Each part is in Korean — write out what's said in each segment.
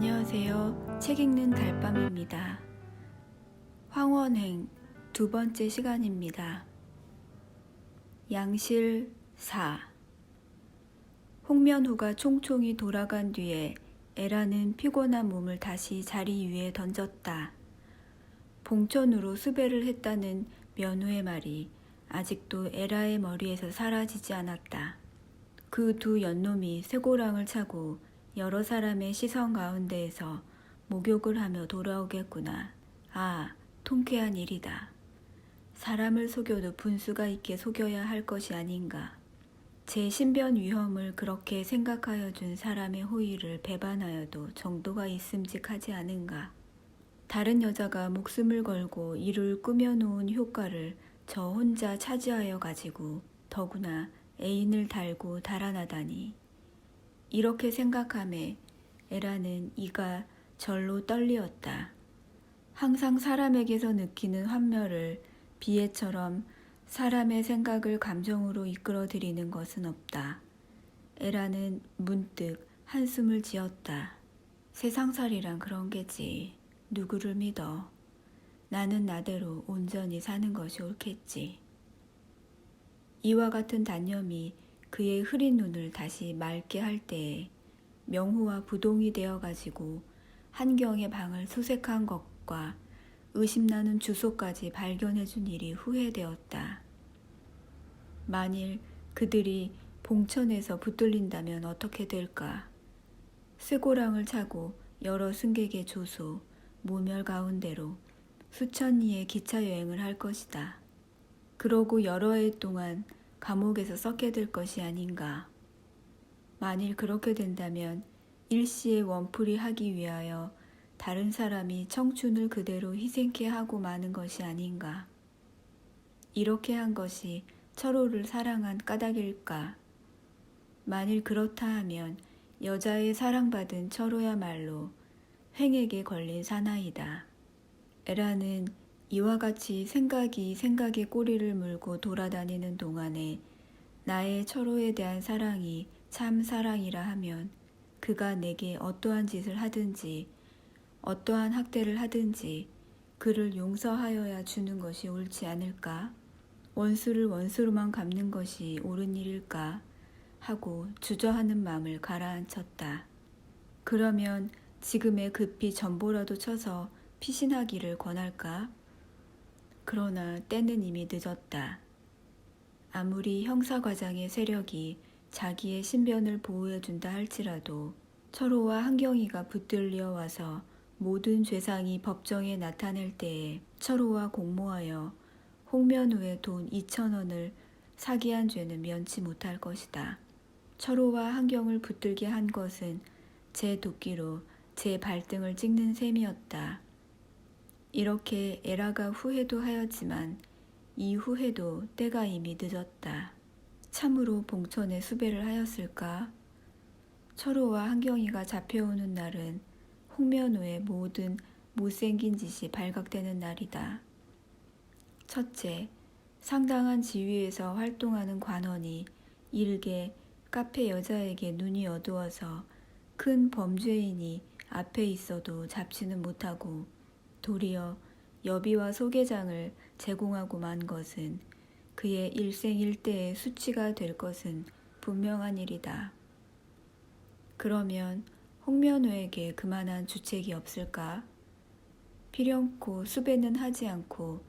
안녕하세요. 책 읽는 달밤입니다. 황원행 두 번째 시간입니다. 양실 4. 홍면후가 총총히 돌아간 뒤에 에라는 피곤한 몸을 다시 자리 위에 던졌다. 봉천으로 수배를 했다는 면후의 말이 아직도 에라의 머리에서 사라지지 않았다. 그 두 연놈이 쇠고랑을 차고 여러 사람의 시선 가운데에서 목욕을 하며 돌아오겠구나. 아, 통쾌한 일이다. 사람을 속여도 분수가 있게 속여야 할 것이 아닌가. 제 신변 위험을 그렇게 생각하여 준 사람의 호의를 배반하여도 정도가 있음직하지 않은가. 다른 여자가 목숨을 걸고 이를 꾸며놓은 효과를 저 혼자 차지하여 가지고 더구나 애인을 달고 달아나다니. 이렇게 생각하며 에라는 이가 절로 떨리었다. 항상 사람에게서 느끼는 환멸을 비애처럼 사람의 생각을 감정으로 이끌어들이는 것은 없다. 에라는 문득 한숨을 지었다. 세상살이란 그런 게지. 누구를 믿어. 나는 나대로 온전히 사는 것이 옳겠지. 이와 같은 단념이 그의 흐린 눈을 다시 맑게 할 때에 명후와 부동이 되어가지고 한경의 방을 수색한 것과 의심나는 주소까지 발견해준 일이 후회되었다. 만일 그들이 봉천에서 붙들린다면 어떻게 될까? 쇠고랑을 차고 여러 승객의 조소, 모멸 가운데로 수천리의 기차 여행을 할 것이다. 그러고 여러 해 동안 감옥에서 썩게 될 것이 아닌가. 만일 그렇게 된다면 일시의 원풀이 하기 위하여 다른 사람이 청춘을 그대로 희생케 하고 마는 것이 아닌가. 이렇게 한 것이 철호를 사랑한 까닭일까. 만일 그렇다 하면 여자의 사랑받은 철호야말로 횡액에 걸린 사나이다. 에라는 이와 같이 생각이 생각의 꼬리를 물고 돌아다니는 동안에 나의 철호에 대한 사랑이 참 사랑이라 하면 그가 내게 어떠한 짓을 하든지 어떠한 학대를 하든지 그를 용서하여야 주는 것이 옳지 않을까? 원수를 원수로만 갚는 것이 옳은 일일까? 하고 주저하는 마음을 가라앉혔다. 그러면 지금에 급히 전보라도 쳐서 피신하기를 권할까? 그러나 때는 이미 늦었다. 아무리 형사과장의 세력이 자기의 신변을 보호해준다 할지라도 철호와 한경이가 붙들려 와서 모든 죄상이 법정에 나타낼 때에 철호와 공모하여 홍면후의 돈 2,000원을 사기한 죄는 면치 못할 것이다. 철호와 한경을 붙들게 한 것은 제 도끼로 제 발등을 찍는 셈이었다. 이렇게 에라가 후회도 하였지만 이 후회도 때가 이미 늦었다. 참으로 봉천에 수배를 하였을까? 철호와 한경이가 잡혀오는 날은 홍면후의 모든 못생긴 짓이 발각되는 날이다. 첫째, 상당한 지위에서 활동하는 관원이 일개 카페 여자에게 눈이 어두워서 큰 범죄인이 앞에 있어도 잡지는 못하고 도리어 여비와 소개장을 제공하고 만 것은 그의 일생일대의 수치가 될 것은 분명한 일이다. 그러면 홍면후에게 그만한 주책이 없을까? 필연코 수배는 하지 않고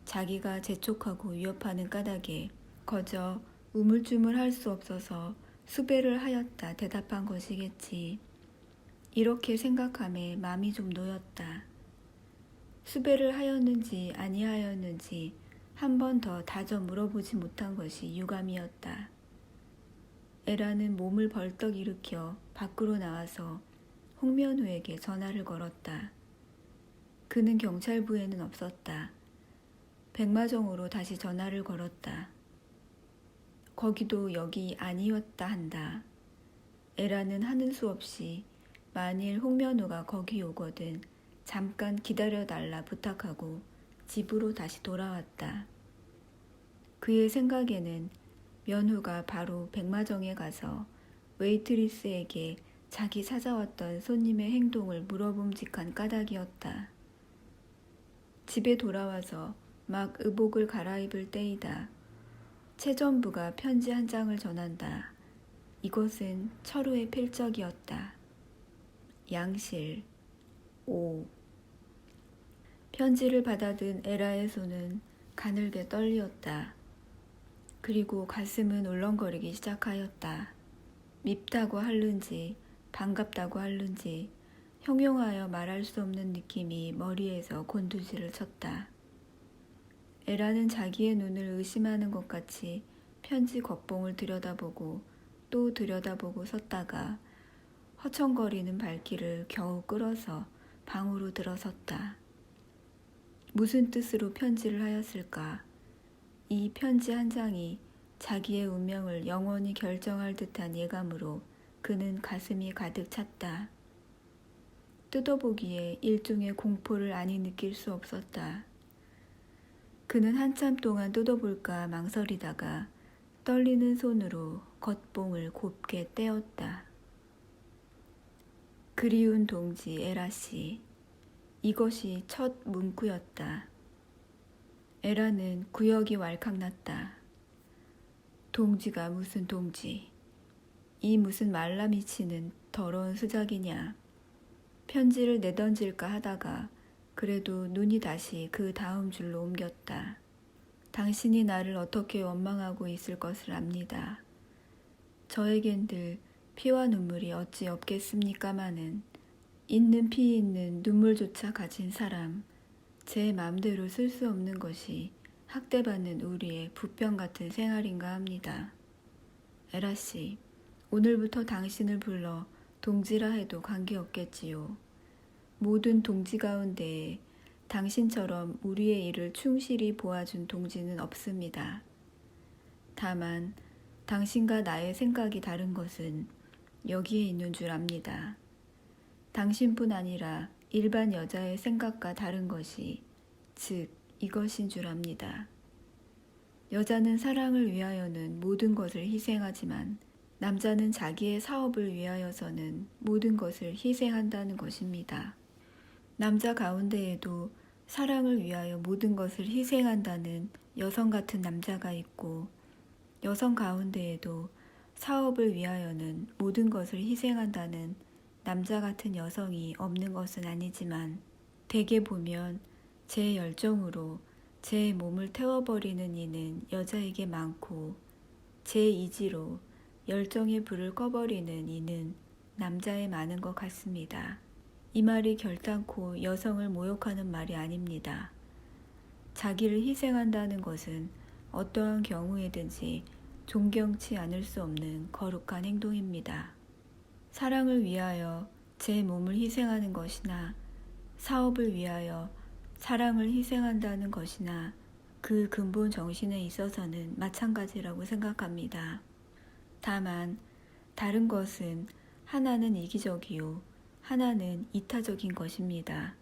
자기가 재촉하고 위협하는 까닭에 거저 우물쭈물할 수 없어서 수배를 하였다 대답한 것이겠지. 이렇게 생각함에 마음이 좀 놓였다. 수배를 하였는지 아니하였는지 한 번 더 다져 물어보지 못한 것이 유감이었다. 에라는 몸을 벌떡 일으켜 밖으로 나와서 홍면후에게 전화를 걸었다. 그는 경찰부에는 없었다. 백마정으로 다시 전화를 걸었다. 거기도 여기 아니었다 한다. 에라는 하는 수 없이 만일 홍면후가 거기 오거든 잠깐 기다려달라 부탁하고 집으로 다시 돌아왔다. 그의 생각에는 면후가 바로 백마정에 가서 웨이트리스에게 자기 찾아왔던 손님의 행동을 물어봄직한 까닭이었다. 집에 돌아와서 막 의복을 갈아입을 때이다. 최전부가 편지 한 장을 전한다. 이것은 철우의 필적이었다. 양실 5. 편지를 받아든 에라의 손은 가늘게 떨리었다. 그리고 가슴은 울렁거리기 시작하였다. 밉다고 할는지 반갑다고 할는지 형용하여 말할 수 없는 느낌이 머리에서 곤두지를 쳤다. 에라는 자기의 눈을 의심하는 것 같이 편지 겉봉을 들여다보고 또 들여다보고 섰다가 허청거리는 발길을 겨우 끌어서 방으로 들어섰다. 무슨 뜻으로 편지를 하였을까? 이 편지 한 장이 자기의 운명을 영원히 결정할 듯한 예감으로 그는 가슴이 가득 찼다. 뜯어보기에 일종의 공포를 아니 느낄 수 없었다. 그는 한참 동안 뜯어볼까 망설이다가 떨리는 손으로 겉봉을 곱게 떼었다. 그리운 동지 에라씨, 이것이 첫 문구였다. 에라는 구역이 왈칵났다. 동지가 무슨 동지, 이 무슨 말라미치는 더러운 수작이냐. 편지를 내던질까 하다가 그래도 눈이 다시 그 다음 줄로 옮겼다. 당신이 나를 어떻게 원망하고 있을 것을 압니다. 저에겐 늘 피와 눈물이 어찌 없겠습니까마는 있는 피 있는 눈물조차 가진 사람, 제 맘대로 쓸 수 없는 것이 학대받는 우리의 부평 같은 생활인가 합니다. 에라씨, 오늘부터 당신을 불러 동지라 해도 관계없겠지요. 모든 동지 가운데에 당신처럼 우리의 일을 충실히 보아준 동지는 없습니다. 다만 당신과 나의 생각이 다른 것은 여기에 있는 줄 압니다. 당신뿐 아니라 일반 여자의 생각과 다른 것이 즉 이것인 줄 압니다. 여자는 사랑을 위하여는 모든 것을 희생하지만 남자는 자기의 사업을 위하여서는 모든 것을 희생한다는 것입니다. 남자 가운데에도 사랑을 위하여 모든 것을 희생한다는 여성 같은 남자가 있고 여성 가운데에도 사업을 위하여는 모든 것을 희생한다는 남자 같은 여성이 없는 것은 아니지만 대개 보면 제 열정으로 제 몸을 태워버리는 이는 여자에게 많고 제 이지로 열정의 불을 꺼버리는 이는 남자에 많은 것 같습니다. 이 말이 결단코 여성을 모욕하는 말이 아닙니다. 자기를 희생한다는 것은 어떠한 경우에든지 존경치 않을 수 없는 거룩한 행동입니다. 사랑을 위하여 제 몸을 희생하는 것이나 사업을 위하여 사랑을 희생한다는 것이나 그 근본 정신에 있어서는 마찬가지라고 생각합니다. 다만 다른 것은 하나는 이기적이요 하나는 이타적인 것입니다.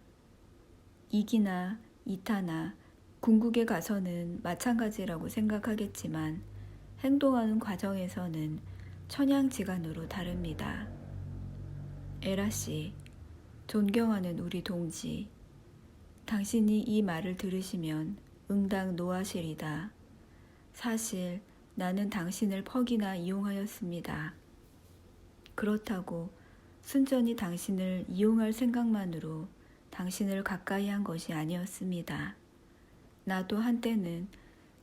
이기나 이타나 궁극에 가서는 마찬가지라고 생각하겠지만 행동하는 과정에서는 천양지간으로 다릅니다. 에라씨, 존경하는 우리 동지, 당신이 이 말을 들으시면 응당 노하시리다. 사실 나는 당신을 퍽이나 이용하였습니다. 그렇다고 순전히 당신을 이용할 생각만으로 당신을 가까이 한 것이 아니었습니다. 나도 한때는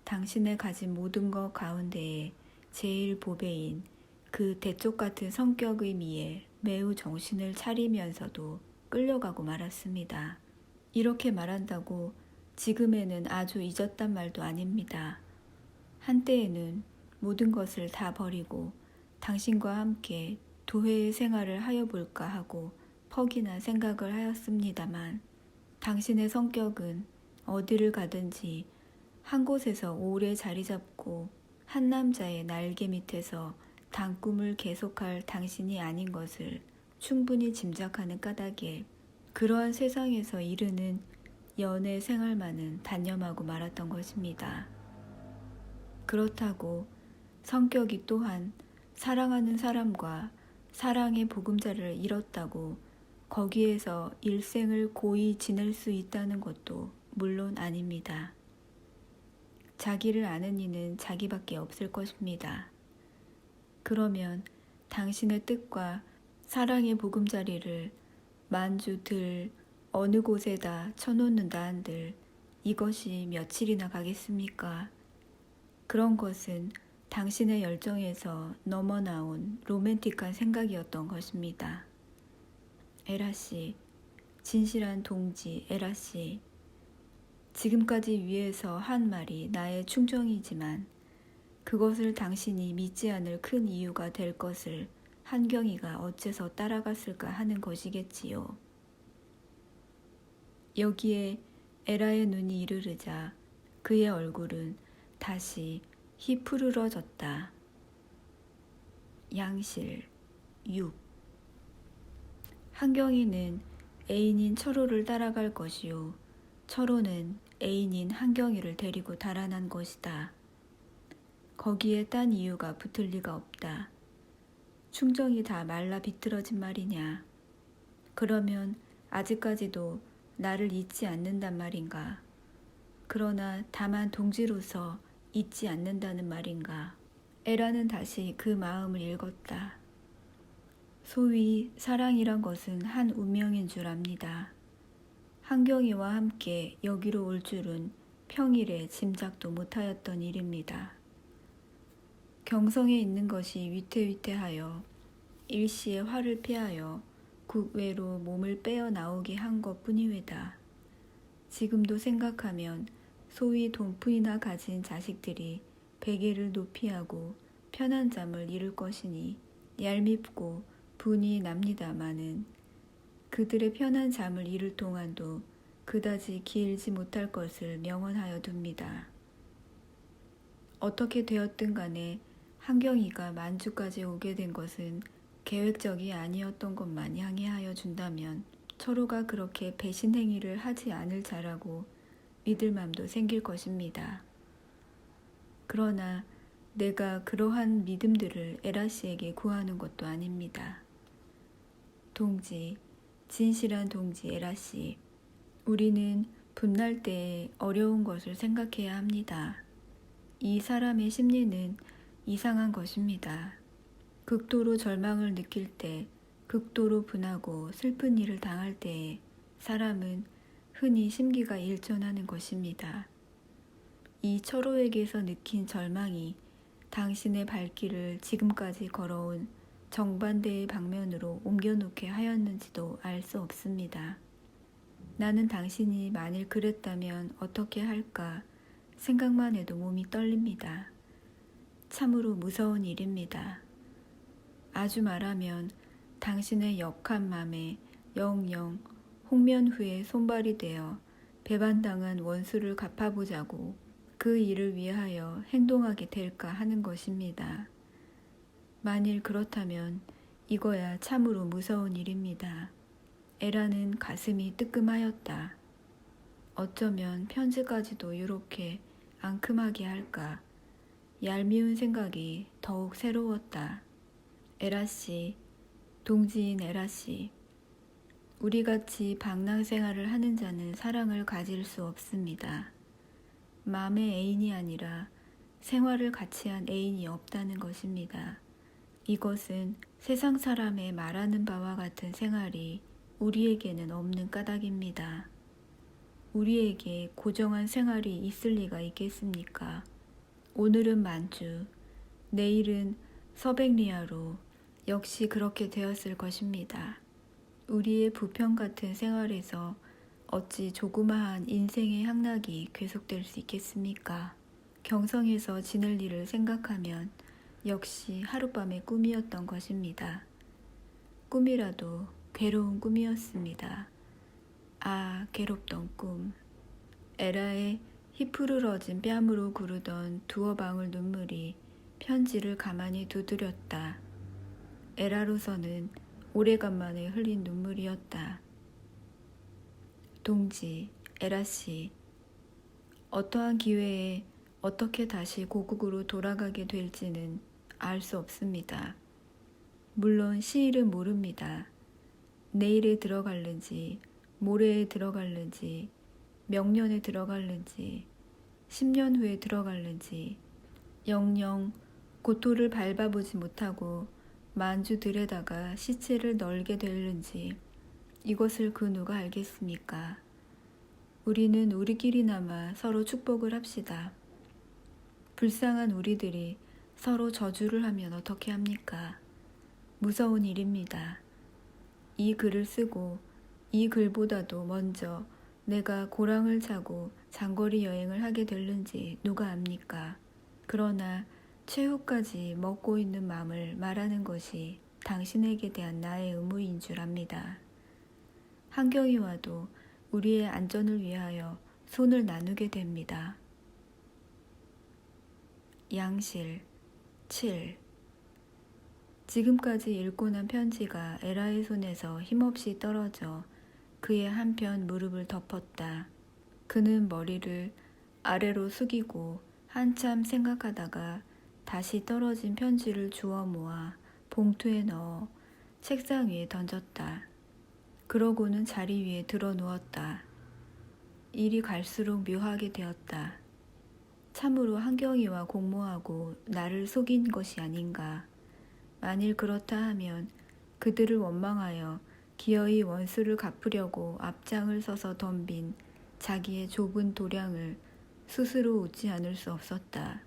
당신의 가진 모든 것 가운데에 제일 보배인 그 대쪽 같은 성격의 미에 매우 정신을 차리면서도 끌려가고 말았습니다. 이렇게 말한다고 지금에는 아주 잊었단 말도 아닙니다. 한때에는 모든 것을 다 버리고 당신과 함께 도회의 생활을 하여 볼까 하고 퍽이나 생각을 하였습니다만 당신의 성격은 어디를 가든지 한 곳에서 오래 자리 잡고 한 남자의 날개 밑에서 단꿈을 계속할 당신이 아닌 것을 충분히 짐작하는 까닭에 그러한 세상에서 이르는 연애 생활만은 단념하고 말았던 것입니다. 그렇다고 성격이 또한 사랑하는 사람과 사랑의 보금자리를 잃었다고 거기에서 일생을 고이 지낼 수 있다는 것도 물론 아닙니다. 자기를 아는 이는 자기밖에 없을 것입니다. 그러면 당신의 뜻과 사랑의 보금자리를 만주 들 어느 곳에다 쳐놓는다 한들 이것이 며칠이나 가겠습니까? 그런 것은 당신의 열정에서 넘어나온 로맨틱한 생각이었던 것입니다. 에라씨, 진실한 동지 에라씨, 지금까지 위에서 한 말이 나의 충정이지만 그것을 당신이 믿지 않을 큰 이유가 될 것을 한경이가 어째서 따라갔을까 하는 것이겠지요. 여기에 에라의 눈이 이르르자 그의 얼굴은 다시 희푸르러졌다. 양실 6. 한경이는 애인인 철호를 따라갈 것이요 철호는 애인인 한경이를 데리고 달아난 것이다. 거기에 딴 이유가 붙을 리가 없다. 충정이 다 말라 비틀어진 말이냐. 그러면 아직까지도 나를 잊지 않는단 말인가. 그러나 다만 동지로서 잊지 않는다는 말인가. 에라는 다시 그 마음을 읽었다. 소위 사랑이란 것은 한 운명인 줄 압니다. 한경이와 함께 여기로 올 줄은 평일에 짐작도 못하였던 일입니다. 경성에 있는 것이 위태위태하여 일시에 화를 피하여 국외로 몸을 빼어 나오게 한 것뿐이외다. 지금도 생각하면 소위 돈푼이나 가진 자식들이 베개를 높이하고 편한 잠을 이룰 것이니 얄밉고 분이 납니다마는 그들의 편한 잠을 이룰 동안도 그다지 길지 못할 것을 명언하여 둡니다. 어떻게 되었든 간에 한경이가 만주까지 오게 된 것은 계획적이 아니었던 것만 양해하여 준다면 철호가 그렇게 배신 행위를 하지 않을 자라고 믿을 맘도 생길 것입니다. 그러나 내가 그러한 믿음들을 에라씨에게 구하는 것도 아닙니다. 동지, 진실한 동지 에라씨, 우리는 분날 때에 어려운 것을 생각해야 합니다. 이 사람의 심리는 이상한 것입니다. 극도로 절망을 느낄 때, 극도로 분하고 슬픈 일을 당할 때에 사람은 흔히 심기가 일전하는 것입니다. 이 철호에게서 느낀 절망이 당신의 발길을 지금까지 걸어온 정반대의 방면으로 옮겨놓게 하였는지도 알 수 없습니다. 나는 당신이 만일 그랬다면 어떻게 할까 생각만 해도 몸이 떨립니다. 참으로 무서운 일입니다. 아주 말하면 당신의 역한 맘에 영영 홍면후에 손발이 되어 배반당한 원수를 갚아보자고 그 일을 위하여 행동하게 될까 하는 것입니다. 만일 그렇다면 이거야 참으로 무서운 일입니다. 에라는 가슴이 뜨끔하였다. 어쩌면 편지까지도 이렇게 앙큼하게 할까. 얄미운 생각이 더욱 새로웠다. 에라씨, 동지인 에라씨, 우리같이 방랑생활을 하는 자는 사랑을 가질 수 없습니다. 마음의 애인이 아니라 생활을 같이 한 애인이 없다는 것입니다. 이것은 세상 사람의 말하는 바와 같은 생활이 우리에게는 없는 까닭입니다. 우리에게 고정한 생활이 있을 리가 있겠습니까? 오늘은 만주, 내일은 서백리아로 역시 그렇게 되었을 것입니다. 우리의 부평 같은 생활에서 어찌 조그마한 인생의 향락이 계속될 수 있겠습니까? 경성에서 지낼 일을 생각하면 역시 하룻밤의 꿈이었던 것입니다. 꿈이라도 괴로운 꿈이었습니다. 아, 괴롭던 꿈. 에라의 희푸르러진 뺨으로 구르던 두어 방울 눈물이 편지를 가만히 두드렸다. 에라로서는 오래간만에 흘린 눈물이었다. 동지, 에라씨, 어떠한 기회에 어떻게 다시 고국으로 돌아가게 될지는 알 수 없습니다. 물론 시일은 모릅니다. 내일에 들어갈는지, 모레에 들어갈는지, 명년에 들어갈는지, 10년 후에 들어갈는지, 영영 고토를 밟아보지 못하고 만주 들에다가 시체를 널게 될는지 이것을 그 누가 알겠습니까? 우리는 우리끼리나마 서로 축복을 합시다. 불쌍한 우리들이 서로 저주를 하면 어떻게 합니까? 무서운 일입니다. 이 글을 쓰고 이 글보다도 먼저 내가 고랑을 차고 장거리 여행을 하게 될는지 누가 압니까? 그러나 최후까지 먹고 있는 마음을 말하는 것이 당신에게 대한 나의 의무인 줄 압니다. 한경이와도 우리의 안전을 위하여 손을 나누게 됩니다. 양실 7. 지금까지 읽고 난 편지가 에라의 손에서 힘없이 떨어져 그의 한편 무릎을 덮었다. 그는 머리를 아래로 숙이고 한참 생각하다가 다시 떨어진 편지를 주워 모아 봉투에 넣어 책상 위에 던졌다. 그러고는 자리 위에 들어 누웠다. 일이 갈수록 묘하게 되었다. 참으로 한경이와 공모하고 나를 속인 것이 아닌가. 만일 그렇다 하면 그들을 원망하여 기어이 원수를 갚으려고 앞장을 서서 덤빈 자기의 좁은 도량을 스스로 웃지 않을 수 없었다.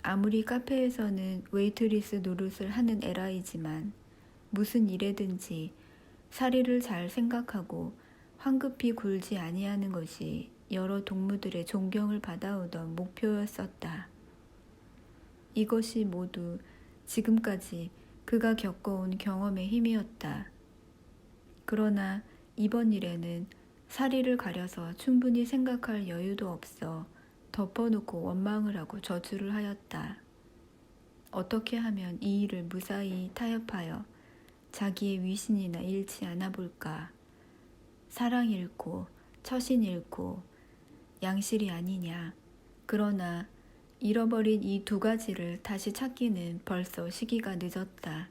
아무리 카페에서는 웨이트리스 노릇을 하는 에라이지만 무슨 일에든지 사리를 잘 생각하고 황급히 굴지 아니하는 것이 여러 동무들의 존경을 받아오던 목표였었다. 이것이 모두 지금까지 그가 겪어온 경험의 힘이었다. 그러나 이번 일에는 사리를 가려서 충분히 생각할 여유도 없어 덮어놓고 원망을 하고 저주를 하였다. 어떻게 하면 이 일을 무사히 타협하여 자기의 위신이나 잃지 않아 볼까. 사랑 잃고 처신 잃고 양실이 아니냐. 그러나 잃어버린 이 두 가지를 다시 찾기는 벌써 시기가 늦었다.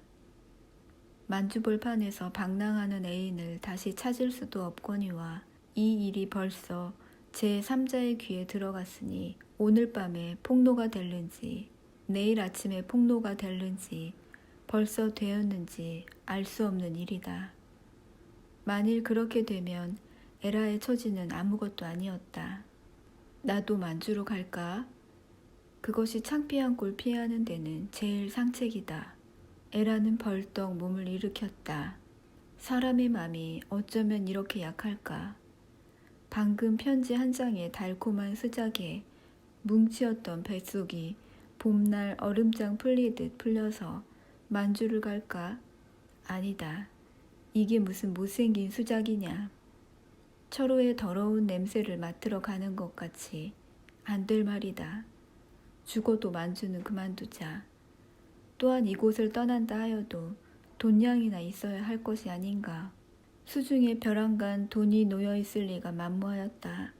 만주벌판에서 방랑하는 애인을 다시 찾을 수도 없거니와 이 일이 벌써 제3자의 귀에 들어갔으니 오늘 밤에 폭로가 될는지 내일 아침에 폭로가 될는지 벌써 되었는지 알 수 없는 일이다. 만일 그렇게 되면 에라의 처지는 아무것도 아니었다. 나도 만주로 갈까? 그것이 창피한 꼴 피하는 데는 제일 상책이다. 에라는 벌떡 몸을 일으켰다. 사람의 맘이 어쩌면 이렇게 약할까. 방금 편지 한 장의 달콤한 수작에 뭉치었던 뱃속이 봄날 얼음장 풀리듯 풀려서 만주를 갈까? 아니다. 이게 무슨 못생긴 수작이냐. 철호의 더러운 냄새를 맡으러 가는 것 같이 안 될 말이다. 죽어도 만주는 그만두자. 또한 이곳을 떠난다 하여도 돈량이나 있어야 할 것이 아닌가. 수중에 벼랑간 돈이 놓여있을 리가 만무하였다.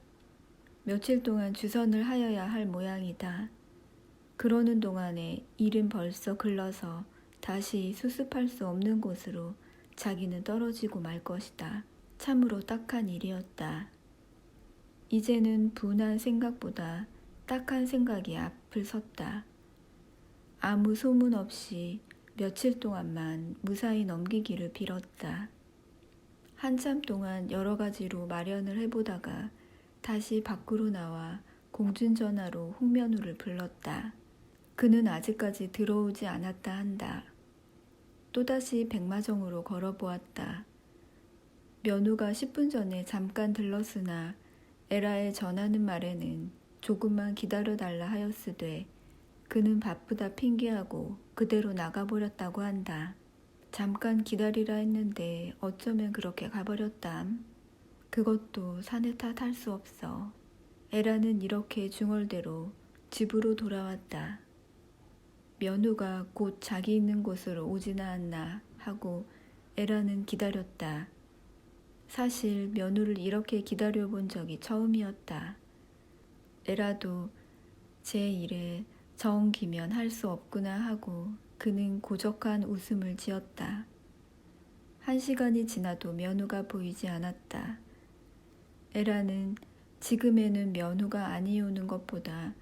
며칠 동안 주선을 하여야 할 모양이다. 그러는 동안에 일은 벌써 글러서 다시 수습할 수 없는 곳으로 자기는 떨어지고 말 것이다. 참으로 딱한 일이었다. 이제는 분한 생각보다 딱한 생각이 앞을 섰다. 아무 소문 없이 며칠 동안만 무사히 넘기기를 빌었다. 한참 동안 여러 가지로 마련을 해보다가 다시 밖으로 나와 공중전화로 홍면우를 불렀다. 그는 아직까지 들어오지 않았다 한다. 또다시 백마정으로 걸어보았다. 면우가 10분 전에 잠깐 들렀으나 에라에 전하는 말에는 조금만 기다려달라 하였으되 그는 바쁘다 핑계하고 그대로 나가버렸다고 한다. 잠깐 기다리라 했는데 어쩌면 그렇게 가버렸담. 그것도 사내 탓할 수 없어. 에라는 이렇게 중얼대로 집으로 돌아왔다. 면우가 곧 자기 있는 곳으로 오지나 않나 하고 에라는 기다렸다. 사실 면우를 이렇게 기다려본 적이 처음이었다. 에라도 제 일에 정 기면 할 수 없구나 하고 그는 고적한 웃음을 지었다. 1시간이 지나도 면후가 보이지 않았다. 에라는 지금에는 면후가 아니오는 것보다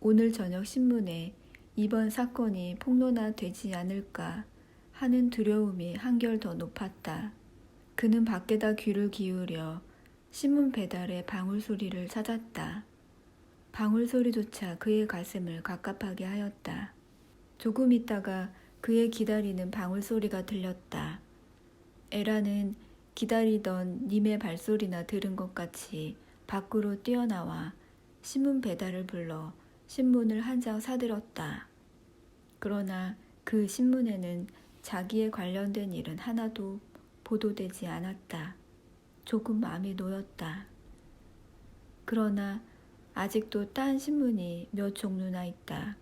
오늘 저녁 신문에 이번 사건이 폭로나되지 않을까 하는 두려움이 한결 더 높았다. 그는 밖에다 귀를 기울여 신문 배달의 방울 소리를 찾았다. 방울 소리조차 그의 가슴을 갑갑하게 하였다. 조금 있다가 그의 기다리는 방울 소리가 들렸다. 에라는 기다리던 님의 발소리나 들은 것 같이 밖으로 뛰어나와 신문 배달을 불러 신문을 한 장 사들었다. 그러나 그 신문에는 자기에 관련된 일은 하나도 보도되지 않았다. 조금 마음이 놓였다. 그러나 아직도 딴 신문이 몇 종류나 있다.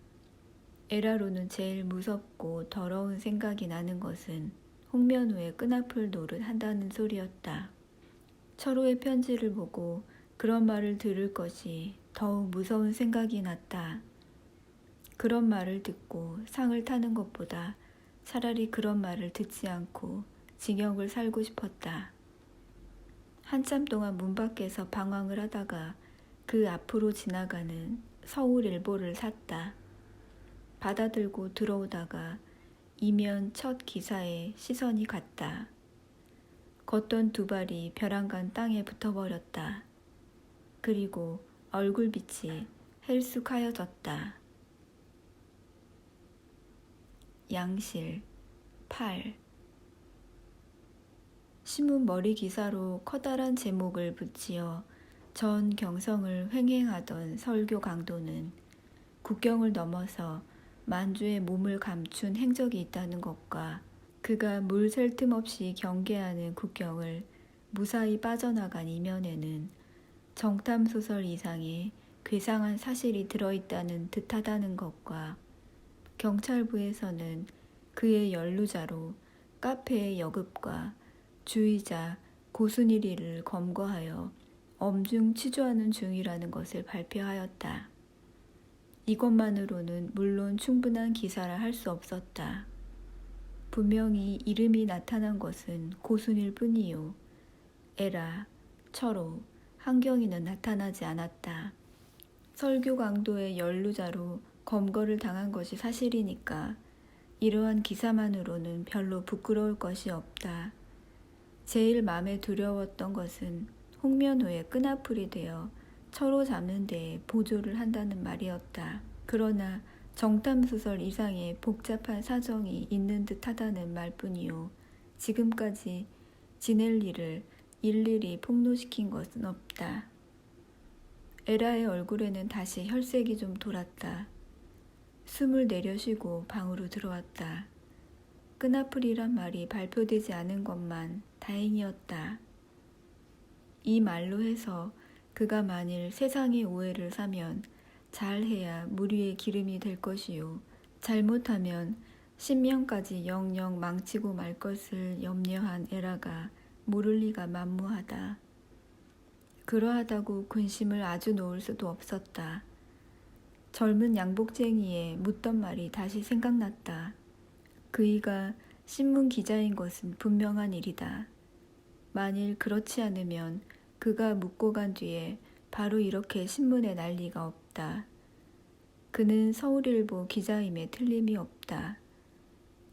에라로는 제일 무섭고 더러운 생각이 나는 것은 홍면후의 끈앞을 노릇한다는 소리였다. 철호의 편지를 보고 그런 말을 들을 것이 더욱 무서운 생각이 났다. 그런 말을 듣고 상을 타는 것보다 차라리 그런 말을 듣지 않고 징역을 살고 싶었다. 한참 동안 문 밖에서 방황을 하다가 그 앞으로 지나가는 서울일보를 샀다. 받아들고 들어오다가 이면 첫 기사에 시선이 갔다. 걷던 두 발이 벼랑간 땅에 붙어버렸다. 그리고 얼굴빛이 헬쑥하여졌다. 양실 8. 신문 머리 기사로 커다란 제목을 붙이어 전 경성을 횡행하던 설교 강도는 국경을 넘어서 만주에 몸을 감춘 행적이 있다는 것과 그가 물 샐 틈 없이 경계하는 국경을 무사히 빠져나간 이면에는 정탐소설 이상의 괴상한 사실이 들어있다는 듯하다는 것과 경찰부에서는 그의 연루자로 카페의 여급과 주의자 고순일이를 검거하여 엄중 치조하는 중이라는 것을 발표하였다. 이것만으로는 물론 충분한 기사라 할 수 없었다. 분명히 이름이 나타난 것은 고순일 뿐이요. 에라, 철호, 한경이는 나타나지 않았다. 설교 강도의 연루자로 검거를 당한 것이 사실이니까 이러한 기사만으로는 별로 부끄러울 것이 없다. 제일 마음에 두려웠던 것은 홍면후의 끈앞풀이 되어 철호 잡는 데에 보조를 한다는 말이었다. 그러나 정탐소설 이상의 복잡한 사정이 있는 듯하다는 말뿐이요. 지금까지 지낼 일을 일일이 폭로시킨 것은 없다. 에라의 얼굴에는 다시 혈색이 좀 돌았다. 숨을 내려쉬고 방으로 들어왔다. 끈앞풀이란 말이 발표되지 않은 것만 다행이었다. 이 말로 해서 그가 만일 세상의 오해를 사면 잘해야 물 위에 기름이 될 것이요. 잘못하면 신명까지 영영 망치고 말 것을 염려한 에라가 모를 리가 만무하다. 그러하다고 근심을 아주 놓을 수도 없었다. 젊은 양복쟁이의 묻던 말이 다시 생각났다. 그이가 신문 기자인 것은 분명한 일이다. 만일 그렇지 않으면 그가 묻고 간 뒤에 바로 이렇게 신문에 날 리가 없다. 그는 서울일보 기자임에 틀림이 없다.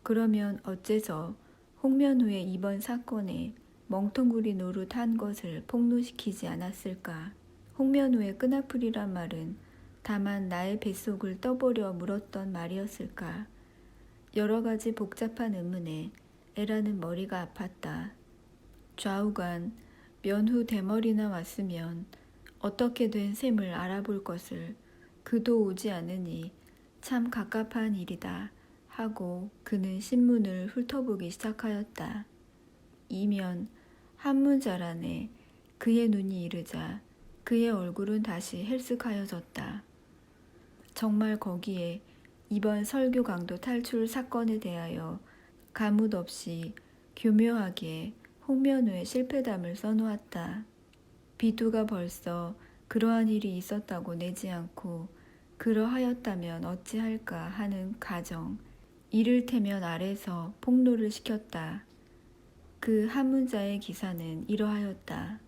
그러면 어째서 홍면후의 이번 사건에 멍텅구리 노릇한 것을 폭로시키지 않았을까? 홍면후의 끈앞풀이란 말은 다만 나의 뱃속을 떠보려 물었던 말이었을까? 여러 가지 복잡한 의문에 에라는 머리가 아팠다. 좌우간 면후 대머리나 왔으면 어떻게 된 셈을 알아볼 것을 그도 오지 않으니 참 갑갑한 일이다 하고 그는 신문을 훑어보기 시작하였다. 이면 한문잘 안에 그의 눈이 이르자 그의 얼굴은 다시 헬쓱하여졌다. 정말 거기에 이번 설교 강도 탈출 사건에 대하여 가뭇 없이 교묘하게 홍면후의 실패담을 써놓았다. 비두가 벌써 그러한 일이 있었다고 내지 않고 그러하였다면 어찌할까 하는 가정, 이를테면 아래서 폭로를 시켰다. 그 한 문자의 기사는 이러하였다.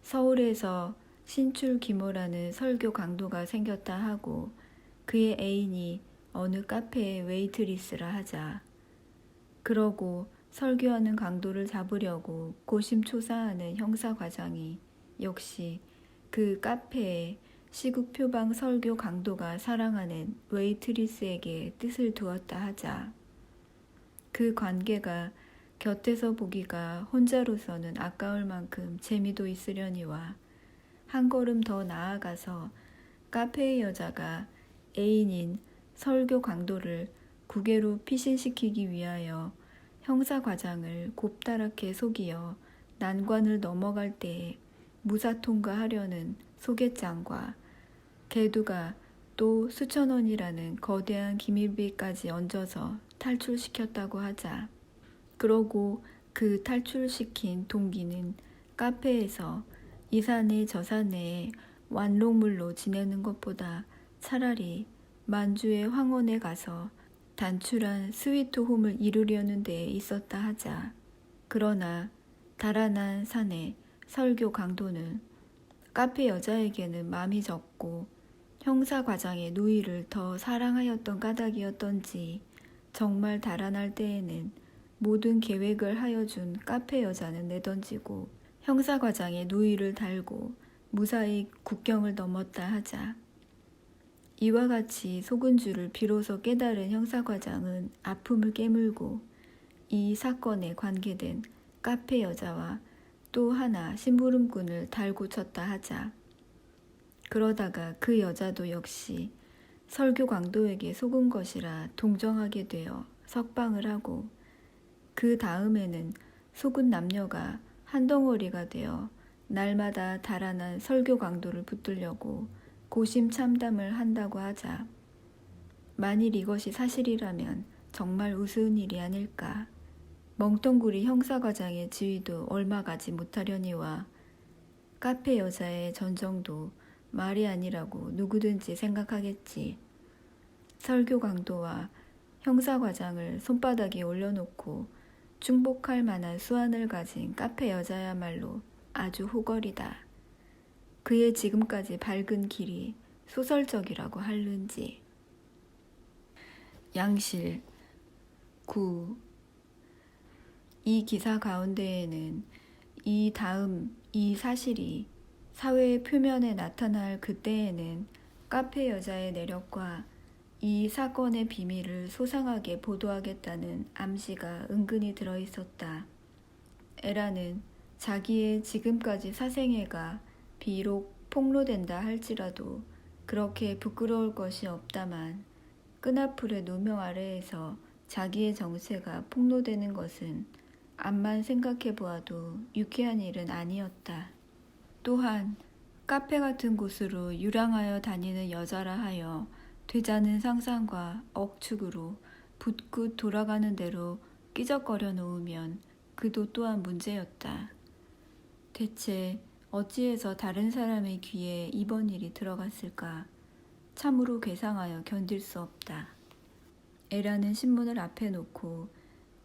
서울에서 신출 김호라는 설교 강도가 생겼다 하고 그의 애인이 어느 카페의 웨이트리스라 하자. 그러고 설교하는 강도를 잡으려고 고심초사하는 형사과장이 역시 그 카페에 시국 표방 설교 강도가 사랑하는 웨이트리스에게 뜻을 두었다 하자. 그 관계가 곁에서 보기가 혼자로서는 아까울 만큼 재미도 있으려니와 한 걸음 더 나아가서 카페의 여자가 애인인 설교 강도를 국외로 피신시키기 위하여 형사과장을 곱다랗게 속이어 난관을 넘어갈 때에 무사통과하려는 소개장과 개두가 또 수천 원이라는 거대한 기밀비까지 얹어서 탈출시켰다고 하자. 그러고 그 탈출시킨 동기는 카페에서 이 사내 저 사내에 완록물로 지내는 것보다 차라리 만주의 황원에 가서 단출한 스위트홈을 이루려는 데에 있었다 하자. 그러나 달아난 사내 설교 강도는 카페 여자에게는 마음이 적고 형사과장의 누이를 더 사랑하였던 까닭이었던지 정말 달아날 때에는 모든 계획을 하여준 카페 여자는 내던지고 형사과장의 누이를 달고 무사히 국경을 넘었다 하자. 이와 같이 속은 줄을 비로소 깨달은 형사과장은 아픔을 깨물고 이 사건에 관계된 카페 여자와 또 하나 심부름꾼을 달고 쳤다 하자. 그러다가 그 여자도 역시 설교 강도에게 속은 것이라 동정하게 되어 석방을 하고 그 다음에는 속은 남녀가 한 덩어리가 되어 날마다 달아난 설교 강도를 붙들려고 고심 참담을 한다고 하자. 만일 이것이 사실이라면 정말 우스운 일이 아닐까. 멍텅구리 형사과장의 지위도 얼마 가지 못하려니와 카페 여자의 전정도 말이 아니라고 누구든지 생각하겠지. 설교 강도와 형사과장을 손바닥에 올려놓고 충복할 만한 수완을 가진 카페 여자야말로 아주 호걸이다. 그의 지금까지 밝은 길이 소설적이라고 할는지. 양실 9. 이 기사 가운데에는 이 다음 이 사실이 사회의 표면에 나타날 그때에는 카페 여자의 내력과 이 사건의 비밀을 소상하게 보도하겠다는 암시가 은근히 들어있었다. 에라는 자기의 지금까지 사생애가 비록 폭로된다 할지라도 그렇게 부끄러울 것이 없다만 끈앞풀의 누명 아래에서 자기의 정체가 폭로되는 것은 암만 생각해 보아도 유쾌한 일은 아니었다. 또한 카페 같은 곳으로 유랑하여 다니는 여자라 하여 되자는 상상과 억측으로 붓긋 돌아가는 대로 끼적거려 놓으면 그도 또한 문제였다. 대체 어찌해서 다른 사람의 귀에 이번 일이 들어갔을까? 참으로 괴상하여 견딜 수 없다. 에라는 신문을 앞에 놓고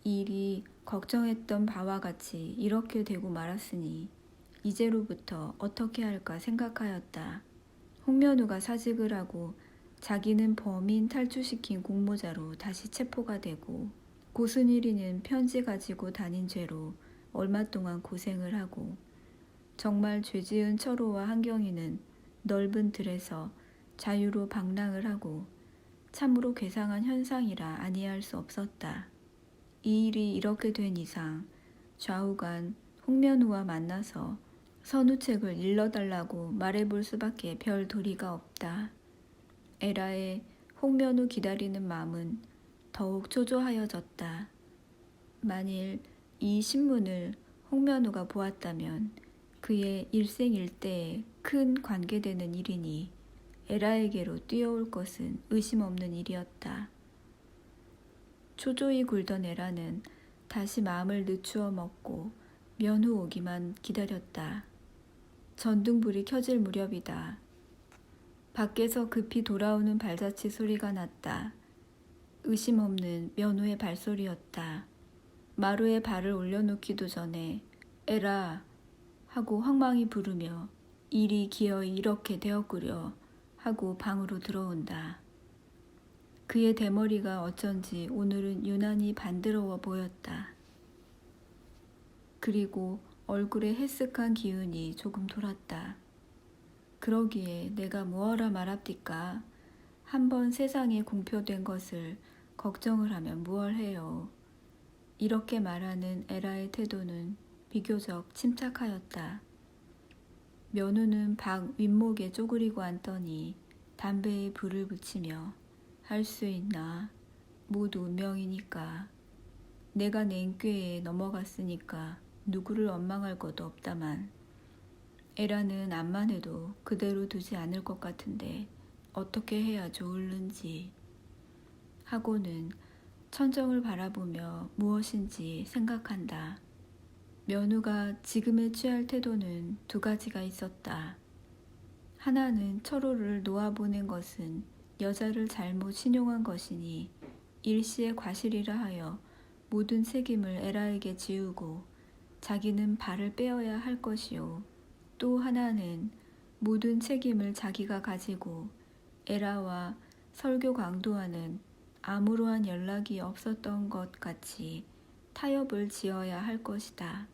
이 일이 걱정했던 바와 같이 이렇게 되고 말았으니 이제로부터 어떻게 할까 생각하였다. 홍면우가 사직을 하고 자기는 범인 탈출시킨 공모자로 다시 체포가 되고 고순일이는 편지 가지고 다닌 죄로 얼마 동안 고생을 하고 정말 죄지은 철호와 한경이는 넓은 들에서 자유로 방랑을 하고 참으로 괴상한 현상이라 아니할 수 없었다. 이 일이 이렇게 된 이상 좌우간 홍면우와 만나서 선우책을 일러달라고 말해볼 수밖에 별 도리가 없다. 에라의 홍면우 기다리는 마음은 더욱 초조하여졌다. 만일 이 신문을 홍면우가 보았다면 그의 일생일대에 큰 관계되는 일이니 에라에게로 뛰어올 것은 의심 없는 일이었다. 초조히 굴던 에라는 다시 마음을 늦추어 먹고 면후 오기만 기다렸다. 전등불이 켜질 무렵이다. 밖에서 급히 돌아오는 발자취 소리가 났다. 의심 없는 면우의 발소리였다. 마루에 발을 올려놓기도 전에 에라 하고 황망히 부르며 일이 기어이 이렇게 되었구려 하고 방으로 들어온다. 그의 대머리가 어쩐지 오늘은 유난히 반드러워 보였다. 그리고 얼굴에 해쓱한 기운이 조금 돌았다. 그러기에 내가 무어라 말합디까? 한번 세상에 공표된 것을 걱정을 하면 무얼 해요. 이렇게 말하는 에라의 태도는 비교적 침착하였다. 면우는 박 윗목에 쪼그리고 앉더니 담배에 불을 붙이며 할 수 있나? 모두 운명이니까. 내가 냉꾀에 넘어갔으니까 누구를 원망할 것도 없다만 에라는 암만 해도 그대로 두지 않을 것 같은데 어떻게 해야 좋을는지 하고는 천정을 바라보며 무엇인지 생각한다. 면우가 지금에 취할 태도는 두 가지가 있었다. 하나는 철호를 놓아보낸 것은 여자를 잘못 신용한 것이니 일시의 과실이라 하여 모든 책임을 에라에게 지우고 자기는 발을 빼어야 할 것이요. 또 하나는 모든 책임을 자기가 가지고 에라와 설교 강도와는 아무러한 연락이 없었던 것 같이 타협을 지어야 할 것이다.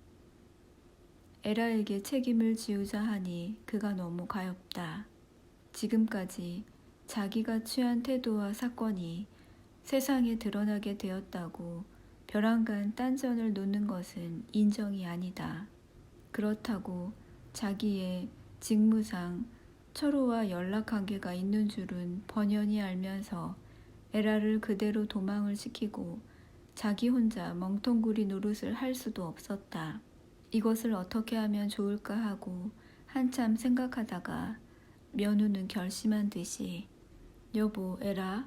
에라에게 책임을 지우자 하니 그가 너무 가엾다. 지금까지 자기가 취한 태도와 사건이 세상에 드러나게 되었다고 벼랑간 딴전을 놓는 것은 인정이 아니다. 그렇다고 자기의 직무상 철호와 연락관계가 있는 줄은 번연히 알면서 에라를 그대로 도망을 시키고 자기 혼자 멍텅구리 노릇을 할 수도 없었다. 이것을 어떻게 하면 좋을까 하고 한참 생각하다가 면우는 결심한 듯이 여보 에라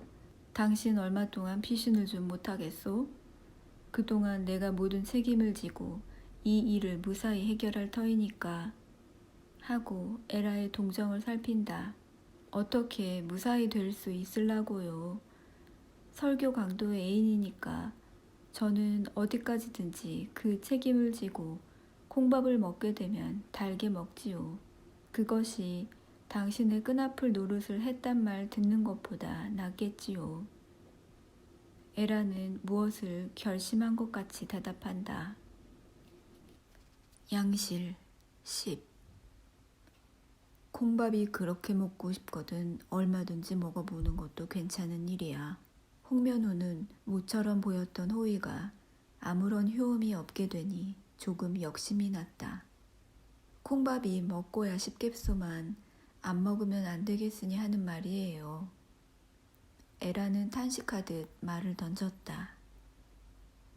당신 얼마 동안 피신을 좀 못하겠소? 그동안 내가 모든 책임을 지고 이 일을 무사히 해결할 터이니까 하고 에라의 동정을 살핀다. 어떻게 무사히 될 수 있을라고요. 설교 강도의 애인이니까 저는 어디까지든지 그 책임을 지고 콩밥을 먹게 되면 달게 먹지요. 그것이 당신의 끈아풀 노릇을 했단 말 듣는 것보다 낫겠지요. 에라는 무엇을 결심한 것 같이 대답한다. 양실 10 콩밥이 그렇게 먹고 싶거든 얼마든지 먹어보는 것도 괜찮은 일이야. 홍면우는 모처럼 보였던 호의가 아무런 효험이 없게 되니 조금 역심이 났다. 콩밥이 먹고야 싶겠소만 안 먹으면 안 되겠으니 하는 말이에요. 에라는 탄식하듯 말을 던졌다.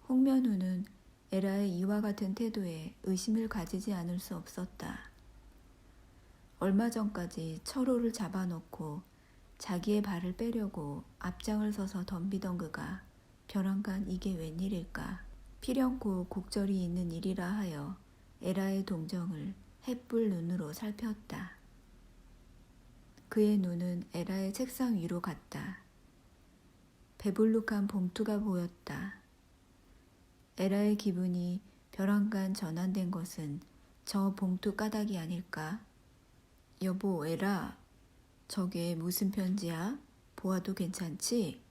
홍면우는 에라의 이와 같은 태도에 의심을 가지지 않을 수 없었다. 얼마 전까지 철호를 잡아놓고 자기의 발을 빼려고 앞장을 서서 덤비던 그가 벼랑간 이게 웬일일까. 필연코 곡절이 있는 일이라 하여 에라의 동정을 햇불 눈으로 살폈다. 그의 눈은 에라의 책상 위로 갔다. 배불룩한 봉투가 보였다. 에라의 기분이 벼랑간 전환된 것은 저 봉투 까닭이 아닐까? 여보 에라, 저게 무슨 편지야? 보아도 괜찮지?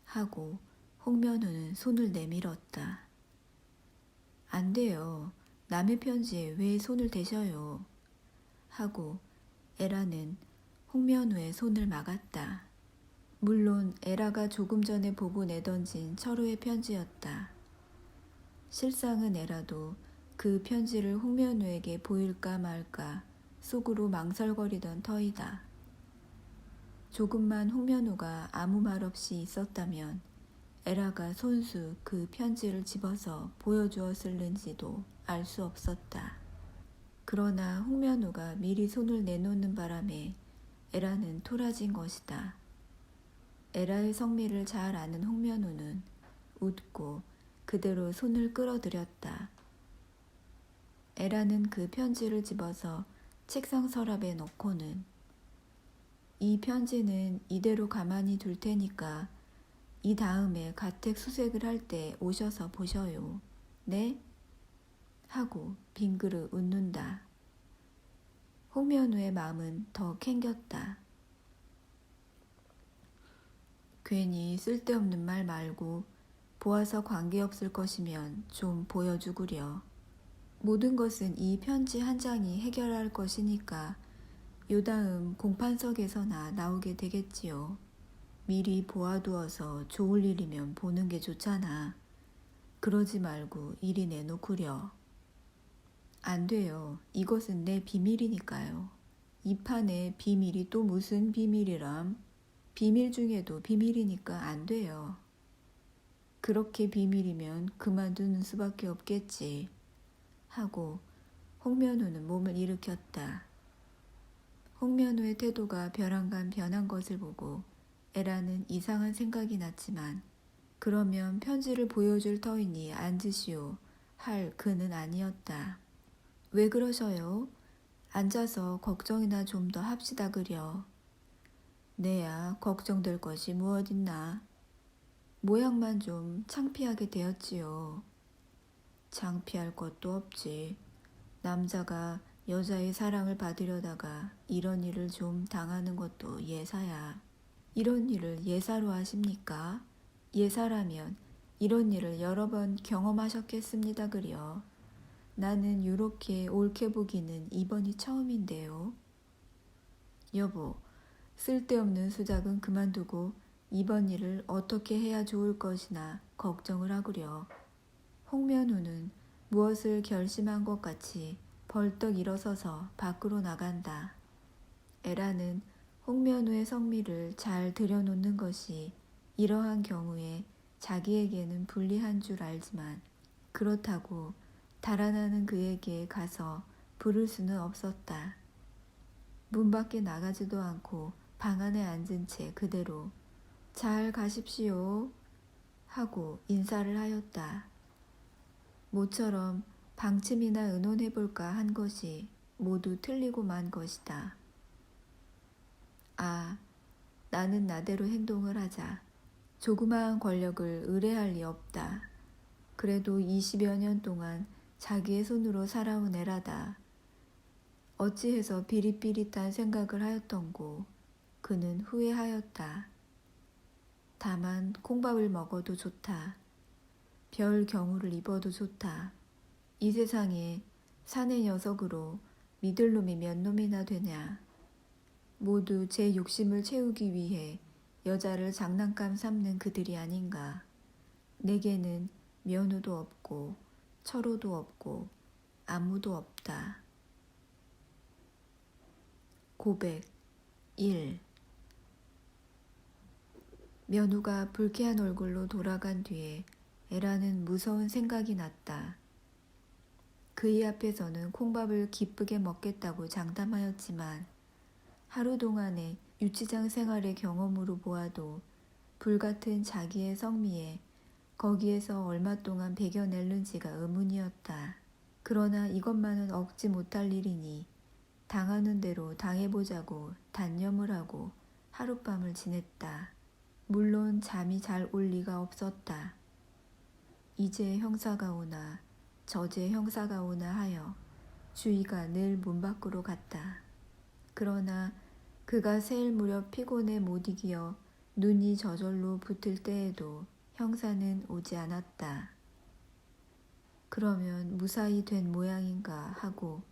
하고 홍면우는 손을 내밀었다. 안 돼요. 남의 편지에 왜 손을 대셔요? 하고 에라는 홍면우의 손을 막았다. 물론 에라가 조금 전에 보고 내던진 철호의 편지였다. 실상은 에라도 그 편지를 홍면우에게 보일까 말까 속으로 망설거리던 터이다. 조금만 홍면우가 아무 말 없이 있었다면 에라가 손수 그 편지를 집어서 보여주었을는지도 알 수 없었다. 그러나 홍면우가 미리 손을 내놓는 바람에 에라는 토라진 것이다. 에라의 성미를 잘 아는 홍면우는 웃고 그대로 손을 끌어들였다. 에라는 그 편지를 집어서 책상 서랍에 넣고는 이 편지는 이대로 가만히 둘 테니까 이 다음에 가택 수색을 할 때 오셔서 보셔요. 네? 하고 빙그르 웃는다. 홍면우의 마음은 더 캥겼다. 괜히 쓸데없는 말 말고 보아서 관계없을 것이면 좀 보여주구려. 모든 것은 이 편지 한 장이 해결할 것이니까 요다음 공판석에서나 나오게 되겠지요. 미리 보아두어서 좋을 일이면 보는 게 좋잖아. 그러지 말고 이리 내놓구려. 안 돼요. 이것은 내 비밀이니까요. 이 판에 비밀이 또 무슨 비밀이람? 비밀 중에도 비밀이니까 안 돼요. 그렇게 비밀이면 그만두는 수밖에 없겠지. 하고 홍면우는 몸을 일으켰다. 홍면우의 태도가 벼랑간 변한 것을 보고 에라는 이상한 생각이 났지만 그러면 편지를 보여줄 터이니 앉으시오 할 그는 아니었다. 왜 그러셔요? 앉아서 걱정이나 좀 더 합시다 그려. 내야 걱정될 것이 무엇있나. 모양만 좀 창피하게 되었지요. 창피할 것도 없지. 남자가 여자의 사랑을 받으려다가 이런 일을 좀 당하는 것도 예사야. 이런 일을 예사로 하십니까? 예사라면 이런 일을 여러 번 경험하셨겠습니다 그려. 나는 요렇게 옳게 보기는 이번이 처음인데요. 여보, 쓸데없는 수작은 그만두고 이번 일을 어떻게 해야 좋을 것이나 걱정을 하구려. 홍면우는 무엇을 결심한 것 같이 벌떡 일어서서 밖으로 나간다. 에라는 홍면우의 성미를 잘 들여놓는 것이 이러한 경우에 자기에게는 불리한 줄 알지만 그렇다고 달아나는 그에게 가서 부를 수는 없었다. 문 밖에 나가지도 않고 방 안에 앉은 채 그대로 잘 가십시오 하고 인사를 하였다. 모처럼 방침이나 의논해볼까 한 것이 모두 틀리고 만 것이다. 아, 나는 나대로 행동을 하자. 조그마한 권력을 의뢰할 리 없다. 그래도 20여 년 동안 자기의 손으로 살아온 애라다. 어찌해서 비릿비릿한 생각을 하였던고 그는 후회하였다. 다만 콩밥을 먹어도 좋다. 별 경우를 입어도 좋다. 이 세상에 사내 녀석으로 믿을 놈이 몇 놈이나 되냐. 모두 제 욕심을 채우기 위해 여자를 장난감 삼는 그들이 아닌가. 내게는 면우도 없고 철호도 없고 아무도 없다. 고백 1. 면우가 불쾌한 얼굴로 돌아간 뒤에 에라는 무서운 생각이 났다. 그의 앞에서는 콩밥을 기쁘게 먹겠다고 장담하였지만 하루 동안의 유치장 생활의 경험으로 보아도 불같은 자기의 성미에 거기에서 얼마 동안 배겨낼는지가 의문이었다. 그러나 이것만은 억지 못할 일이니 당하는 대로 당해보자고 단념을 하고 하룻밤을 지냈다. 물론 잠이 잘 올 리가 없었다. 이제 형사가 오나 저제 형사가 오나 하여 주의가 늘 문 밖으로 갔다. 그러나 그가 새일 무렵 피곤에 못 이기어 눈이 저절로 붙을 때에도 형사는 오지 않았다. 그러면 무사히 된 모양인가 하고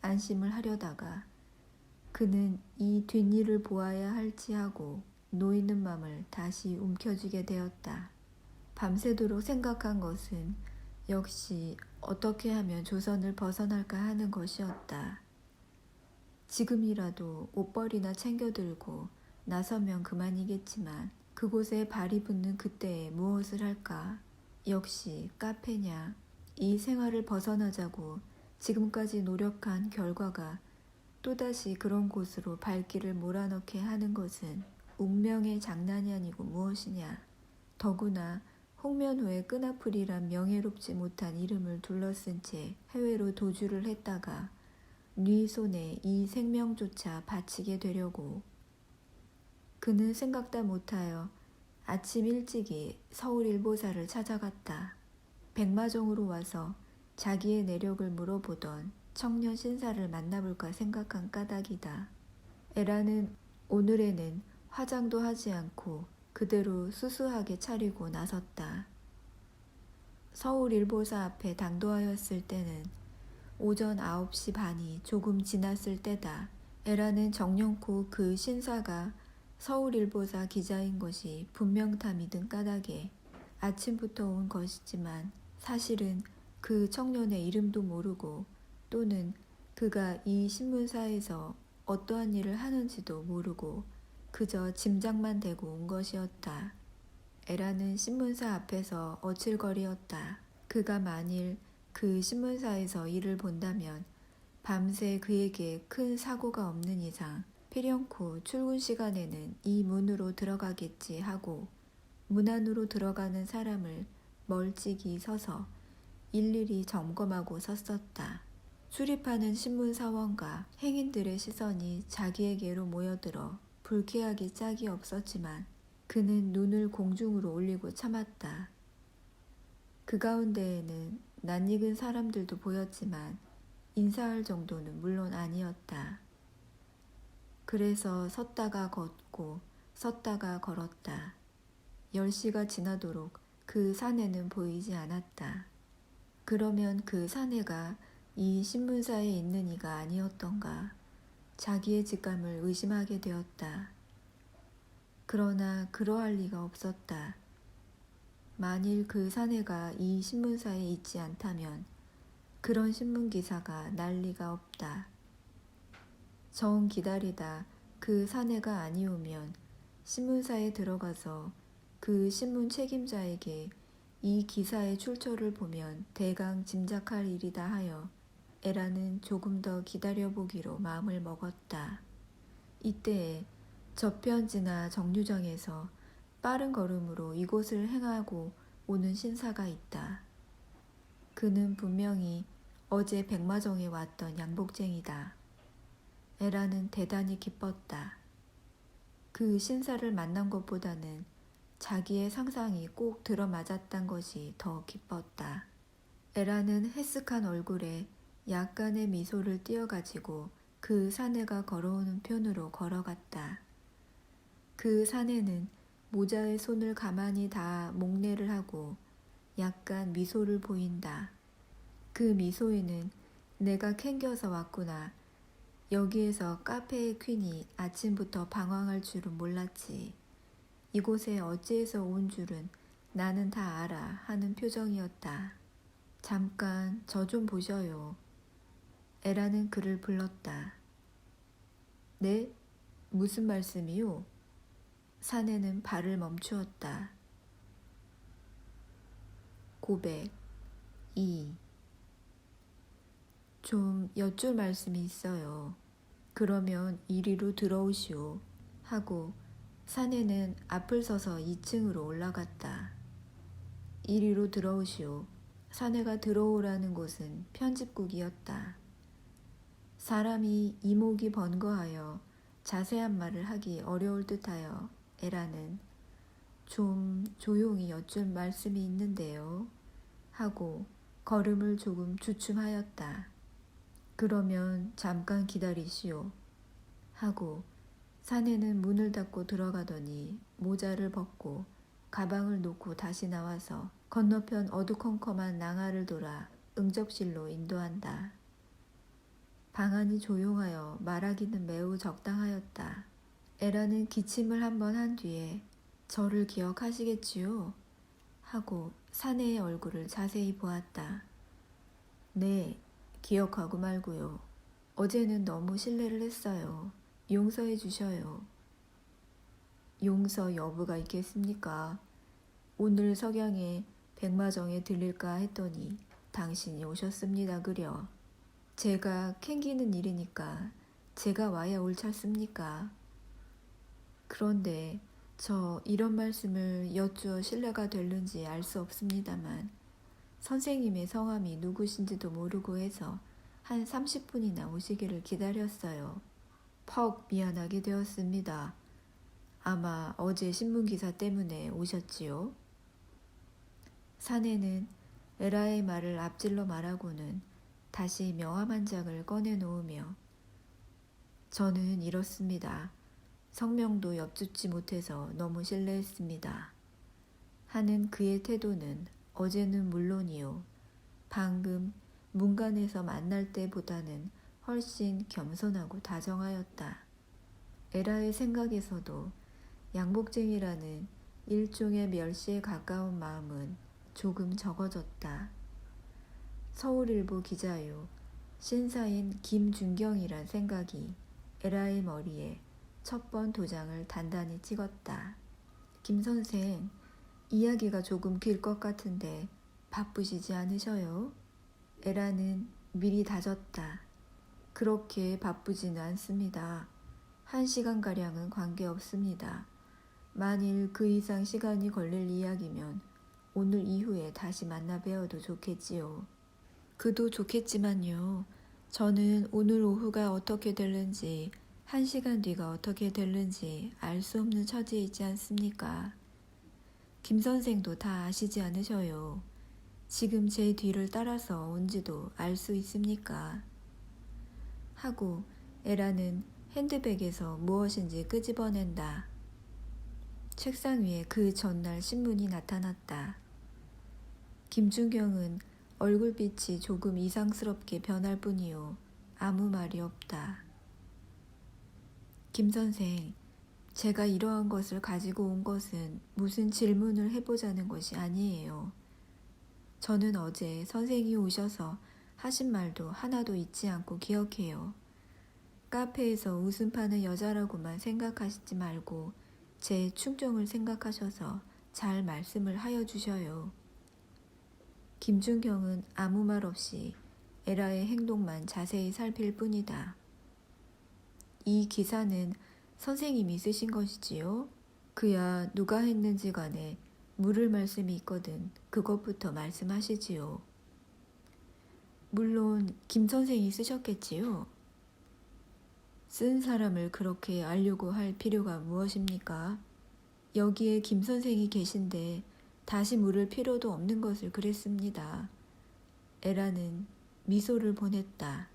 안심을 하려다가 그는 이 뒷일을 보아야 할지 하고 놓이는 맘을 다시 움켜쥐게 되었다. 밤새도록 생각한 것은 역시 어떻게 하면 조선을 벗어날까 하는 것이었다. 지금이라도 옷벌이나 챙겨들고 나서면 그만이겠지만 그곳에 발이 붙는 그때에 무엇을 할까? 역시 카페냐. 이 생활을 벗어나자고 지금까지 노력한 결과가 또다시 그런 곳으로 발길을 몰아넣게 하는 것은 운명의 장난이 아니고 무엇이냐. 더구나 홍면우의 끈아풀이란 명예롭지 못한 이름을 둘러쓴 채 해외로 도주를 했다가 네 손에 이 생명조차 바치게 되려고. 그는 생각다 못하여 아침 일찍이 서울일보사를 찾아갔다. 백마정으로 와서 자기의 내력을 물어보던 청년 신사를 만나볼까 생각한 까닭이다. 에라는 오늘에는 화장도 하지 않고 그대로 수수하게 차리고 나섰다. 서울일보사 앞에 당도하였을 때는 오전 9시 반이 조금 지났을 때다. 에라는 정연코 그 신사가 서울일보사 기자인 것이 분명탐이 든 까닭에 아침부터 온 것이지만 사실은 그 청년의 이름도 모르고 또는 그가 이 신문사에서 어떠한 일을 하는지도 모르고 그저 짐작만 대고 온 것이었다. 에라는 신문사 앞에서 어칠거리었다. 그가 만일 그 신문사에서 일을 본다면 밤새 그에게 큰 사고가 없는 이상 필연코 출근 시간에는 이 문으로 들어가겠지 하고 문 안으로 들어가는 사람을 멀찍이 서서 일일이 점검하고 섰었다. 출입하는 신문사원과 행인들의 시선이 자기에게로 모여들어 불쾌하기 짝이 없었지만 그는 눈을 공중으로 올리고 참았다. 그 가운데에는 낯익은 사람들도 보였지만 인사할 정도는 물론 아니었다. 그래서 섰다가 걷고 섰다가 걸었다. 10시가 지나도록 그 사내는 보이지 않았다. 그러면 그 사내가 이 신문사에 있는 이가 아니었던가 자기의 직감을 의심하게 되었다. 그러나 그러할 리가 없었다. 만일 그 사내가 이 신문사에 있지 않다면 그런 신문기사가 날 리가 없다. 정 기다리다 그 사내가 아니오면 신문사에 들어가서 그 신문 책임자에게 이 기사의 출처를 보면 대강 짐작할 일이다 하여 에라는 조금 더 기다려보기로 마음을 먹었다. 이때에 저편지나 정류장에서 빠른 걸음으로 이곳을 행하고 오는 신사가 있다. 그는 분명히 어제 백마정에 왔던 양복쟁이다. 에라는 대단히 기뻤다. 그 신사를 만난 것보다는 자기의 상상이 꼭 들어맞았단 것이 더 기뻤다. 에라는 해쓱한 얼굴에 약간의 미소를 띄어가지고 그 사내가 걸어오는 편으로 걸어갔다. 그 사내는 모자에 손을 가만히 닿아 목례를 하고 약간 미소를 보인다. 그 미소에는 내가 캥겨서 왔구나. 여기에서 카페의 퀸이 아침부터 방황할 줄은 몰랐지. 이곳에 어찌해서 온 줄은 나는 다 알아 하는 표정이었다. 잠깐 저 좀 보셔요. 에라는 그를 불렀다. 네? 무슨 말씀이요? 사내는 발을 멈추었다. 고백 2. 좀 여쭐 말씀이 있어요. 그러면 이리로 들어오시오. 하고 사내는 앞을 서서 2층으로 올라갔다. 이리로 들어오시오. 사내가 들어오라는 곳은 편집국이었다. 사람이 이목이 번거하여 자세한 말을 하기 어려울 듯하여 에라는 좀 조용히 여쭐 말씀이 있는데요. 하고 걸음을 조금 주춤하였다. 그러면 잠깐 기다리시오. 하고 사내는 문을 닫고 들어가더니 모자를 벗고 가방을 놓고 다시 나와서 건너편 어두컴컴한 낭하를 돌아 응접실로 인도한다. 방 안이 조용하여 말하기는 매우 적당하였다. 에라는 기침을 한번 한 뒤에 저를 기억하시겠지요? 하고 사내의 얼굴을 자세히 보았다. 네, 기억하고 말고요. 어제는 너무 실례를 했어요. 용서해 주셔요. 용서 여부가 있겠습니까? 오늘 석양에 백마정에 들릴까 했더니 당신이 오셨습니다 그려. 제가 캥기는 일이니까 제가 와야 옳지 않습니까? 그런데 저 이런 말씀을 여쭈어 신뢰가 될는지 알 수 없습니다만 선생님의 성함이 누구신지도 모르고 해서 한 30분이나 오시기를 기다렸어요. 퍽 미안하게 되었습니다. 아마 어제 신문기사 때문에 오셨지요? 사내는 에라의 말을 앞질러 말하고는 다시 명함 한 장을 꺼내놓으며 저는 이렇습니다. 성명도 엿듣지 못해서 너무 실례했습니다. 하는 그의 태도는 어제는 물론이요. 방금 문간에서 만날 때보다는 훨씬 겸손하고 다정하였다. 에라의 생각에서도 양복쟁이라는 일종의 멸시에 가까운 마음은 조금 적어졌다. 서울일보 기자요. 신사인 김준경이란 생각이 에라의 머리에 첫 번 도장을 단단히 찍었다. 김 선생, 이야기가 조금 길 것 같은데 바쁘시지 않으셔요? 에라는 미리 다졌다. 그렇게 바쁘지는 않습니다. 1시간가량은 관계없습니다. 만일 그 이상 시간이 걸릴 이야기면 오늘 이후에 다시 만나 뵈어도 좋겠지요. 그도 좋겠지만요. 저는 오늘 오후가 어떻게 될는지 1시간 뒤가 어떻게 될는지 알 수 없는 처지에 있지 않습니까? 김 선생도 다 아시지 않으셔요. 지금 제 뒤를 따라서 온지도 알 수 있습니까? 하고 에라는 핸드백에서 무엇인지 끄집어낸다. 책상 위에 그 전날 신문이 나타났다. 김준경은 얼굴빛이 조금 이상스럽게 변할 뿐이요. 아무 말이 없다. 김 선생, 제가 이러한 것을 가지고 온 것은 무슨 질문을 해보자는 것이 아니에요. 저는 어제 선생이 오셔서 하신 말도 하나도 잊지 않고 기억해요. 카페에서 웃음 파는 여자라고만 생각하시지 말고 제 충정을 생각하셔서 잘 말씀을 하여 주셔요. 김준경은 아무 말 없이 에라의 행동만 자세히 살필 뿐이다. 이 기사는 선생님이 쓰신 것이지요? 그야 누가 했는지 간에 물을 말씀이 있거든 그것부터 말씀하시지요. 물론 김 선생이 쓰셨겠지요? 쓴 사람을 그렇게 알려고 할 필요가 무엇입니까? 여기에 김 선생이 계신데 다시 물을 필요도 없는 것을 그랬습니다. 에라는 미소를 보냈다.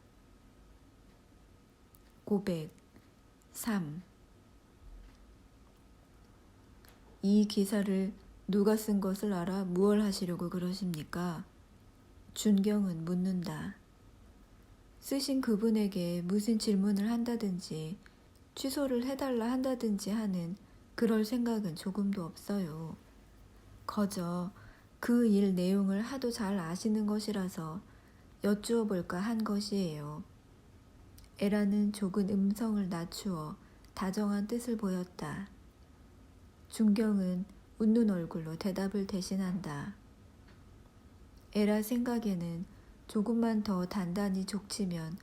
고백 3. 이 기사를 누가 쓴 것을 알아 무얼 하시려고 그러십니까? 준경은 묻는다. 쓰신 그분에게 무슨 질문을 한다든지 취소를 해달라 한다든지 하는 그럴 생각은 조금도 없어요. 거저 그 일 내용을 하도 잘 아시는 것이라서 여쭈어 볼까 한 것이에요. 에라는 조금 음성을 낮추어 다정한 뜻을 보였다. 준경은 웃는 얼굴로 대답을 대신한다. 에라 생각에는 조금만 더 단단히 족치면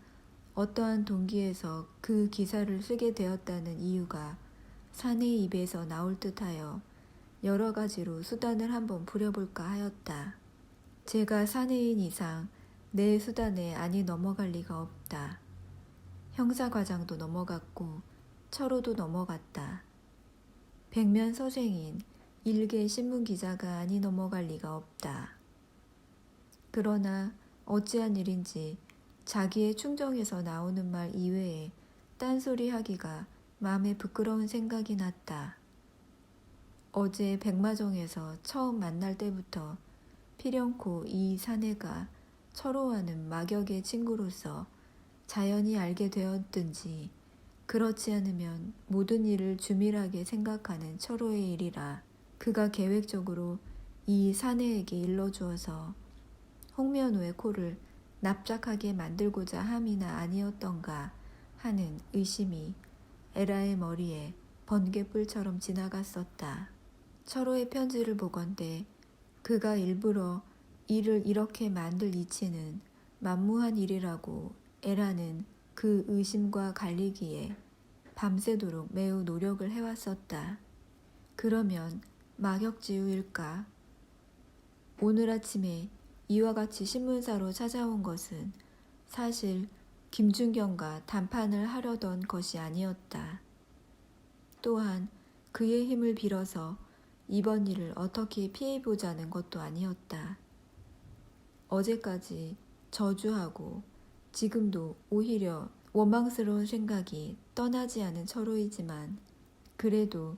어떠한 동기에서 그 기사를 쓰게 되었다는 이유가 사내의 입에서 나올 듯하여 여러 가지로 수단을 한번 부려볼까 하였다. 제가 사내인 이상 내 수단에 안이 넘어갈 리가 없다. 형사과장도 넘어갔고 철호도 넘어갔다. 백면 서생인 일개 신문기자가 안이 넘어갈 리가 없다. 그러나 어찌한 일인지 자기의 충정에서 나오는 말 이외에 딴소리 하기가 마음에 부끄러운 생각이 났다. 어제 백마정에서 처음 만날 때부터 필연코 이 사내가 철호와는 막역의 친구로서 자연히 알게 되었든지 그렇지 않으면 모든 일을 주밀하게 생각하는 철호의 일이라 그가 계획적으로 이 사내에게 일러주어서 홍면우의 코를 납작하게 만들고자 함이나 아니었던가 하는 의심이 에라의 머리에 번개불처럼 지나갔었다. 철호의 편지를 보건대 그가 일부러 일을 이렇게 만들 이치는 만무한 일이라고 에라는 그 의심과 갈리기에 밤새도록 매우 노력을 해왔었다. 그러면 막역지우일까? 오늘 아침에 이와 같이 신문사로 찾아온 것은 사실 김준경과談판을 하려던 것이 아니었다. 또한 그의 힘을 빌어서 이번 일을 어떻게 피해보자는 것도 아니었다. 어제까지 저주하고 지금도 오히려 원망스러운 생각이 떠나지 않은 철호이지만 그래도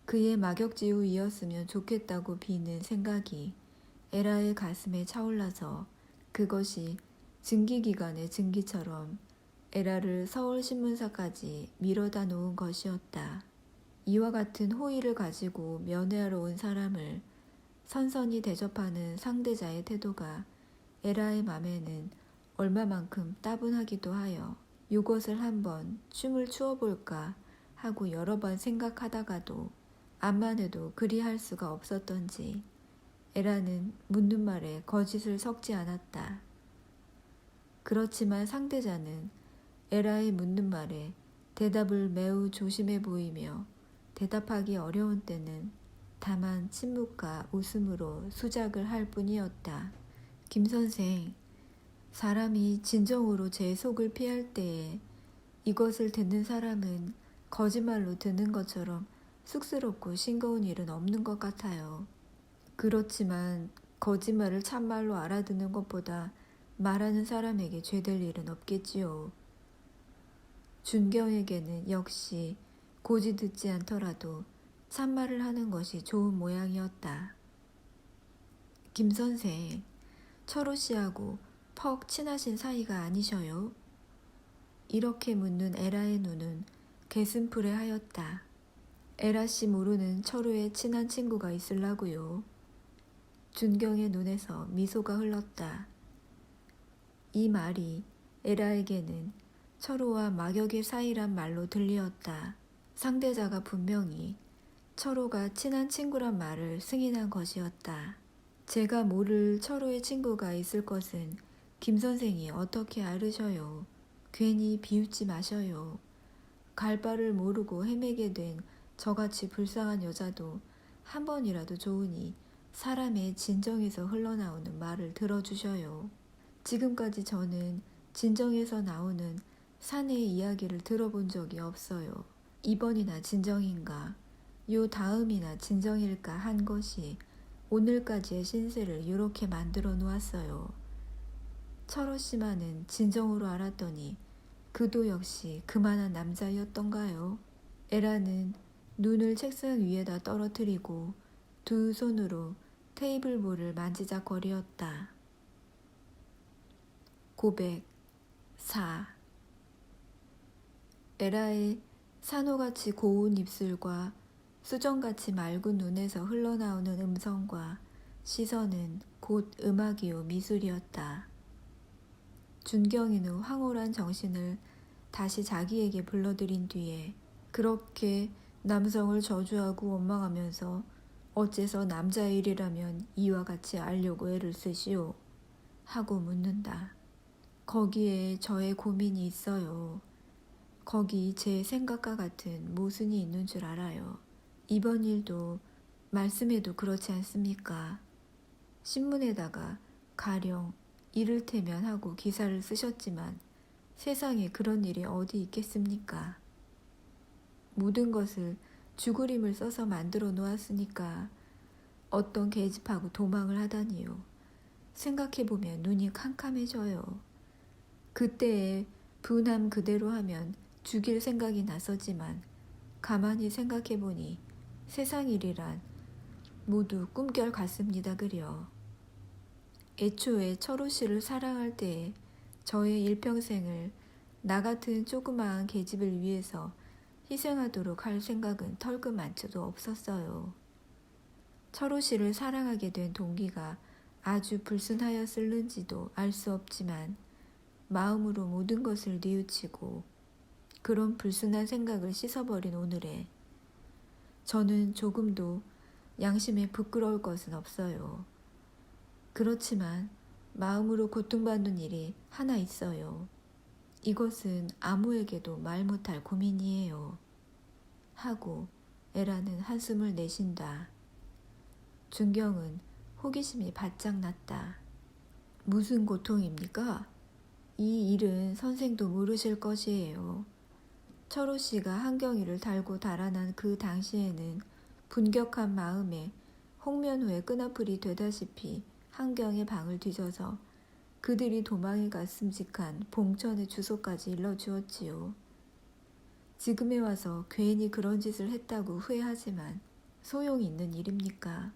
그의 막역지우이었으면 좋겠다고 비는 생각이 에라의 가슴에 차올라서 그것이 증기기관의 증기처럼 에라를 서울신문사까지 밀어다 놓은 것이었다. 이와 같은 호의를 가지고 면회하러 온 사람을 선선히 대접하는 상대자의 태도가 에라의 맘에는 얼마만큼 따분하기도 하여 이것을 한번 춤을 추어볼까 하고 여러 번 생각하다가도 암만 해도 그리할 수가 없었던지 에라는 묻는 말에 거짓을 섞지 않았다. 그렇지만 상대자는 에라의 묻는 말에 대답을 매우 조심해 보이며 대답하기 어려운 때는 다만 침묵과 웃음으로 수작을 할 뿐이었다. 김 선생, 사람이 진정으로 제 속을 피할 때에 이것을 듣는 사람은 거짓말로 듣는 것처럼 쑥스럽고 싱거운 일은 없는 것 같아요. 그렇지만 거짓말을 참말로 알아듣는 것보다 말하는 사람에게 죄될 일은 없겠지요. 준경에게는 역시 고지 듣지 않더라도 참말을 하는 것이 좋은 모양이었다. 김 선생, 철호 씨하고 퍽 친하신 사이가 아니셔요? 이렇게 묻는 에라의 눈은 개슴푸레 하였다. 에라 씨 모르는 철호의 친한 친구가 있을라고요. 준경의 눈에서 미소가 흘렀다. 이 말이 에라에게는 철호와 막역의 사이란 말로 들리었다. 상대자가 분명히 철호가 친한 친구란 말을 승인한 것이었다. 제가 모를 철호의 친구가 있을 것은 김 선생이 어떻게 알으셔요. 괜히 비웃지 마셔요. 갈 바를 모르고 헤매게 된 저같이 불쌍한 여자도 한 번이라도 좋으니 사람의 진정에서 흘러나오는 말을 들어주셔요. 지금까지 저는 진정에서 나오는 사내의 이야기를 들어본 적이 없어요. 이번이나 진정인가, 요 다음이나 진정일까 한 것이 오늘까지의 신세를 이렇게 만들어 놓았어요. 철호 씨만은 진정으로 알았더니 그도 역시 그만한 남자였던가요? 에라는 눈을 책상 위에다 떨어뜨리고 두 손으로 테이블볼을 만지작거리었다. 고백 4. 에라의 산호같이 고운 입술과 수정같이 맑은 눈에서 흘러나오는 음성과 시선은 곧 음악이요 미술이었다. 준경이는 황홀한 정신을 다시 자기에게 불러들인 뒤에 그렇게 남성을 저주하고 원망하면서 어째서 남자의 일이라면 이와 같이 알려고 애를 쓰시오? 하고 묻는다. 거기에 저의 고민이 있어요. 거기 제 생각과 같은 모순이 있는 줄 알아요. 이번 일도 말씀해도 그렇지 않습니까? 신문에다가 가령 이를테면 하고 기사를 쓰셨지만 세상에 그런 일이 어디 있겠습니까? 모든 것을 죽으림을 써서 만들어 놓았으니까 어떤 계집하고 도망을 하다니요. 생각해보면 눈이 캄캄해져요. 그때의 분함 그대로 하면 죽일 생각이 났었지만 가만히 생각해보니 세상 일이란 모두 꿈결 같습니다 그려. 애초에 철호 씨를 사랑할 때에 저의 일평생을 나 같은 조그마한 계집을 위해서 희생하도록 할 생각은 털끝만쳐도 없었어요. 철호 씨를 사랑하게 된 동기가 아주 불순하였을는지도 알 수 없지만 마음으로 모든 것을 뉘우치고 그런 불순한 생각을 씻어버린 오늘에 저는 조금도 양심에 부끄러울 것은 없어요. 그렇지만 마음으로 고통받는 일이 하나 있어요. 이것은 아무에게도 말 못할 고민이에요. 하고 에라는 한숨을 내쉰다. 준경은 호기심이 바짝 났다. 무슨 고통입니까? 이 일은 선생도 모르실 것이에요. 철호 씨가 한경이를 달고 달아난 그 당시에는 분격한 마음에 홍면후의 끈앞풀이 되다시피 한경의 방을 뒤져서 그들이 도망이 갔음직한 봉천의 주소까지 일러주었지요. 지금에 와서 괜히 그런 짓을 했다고 후회하지만 소용이 있는 일입니까?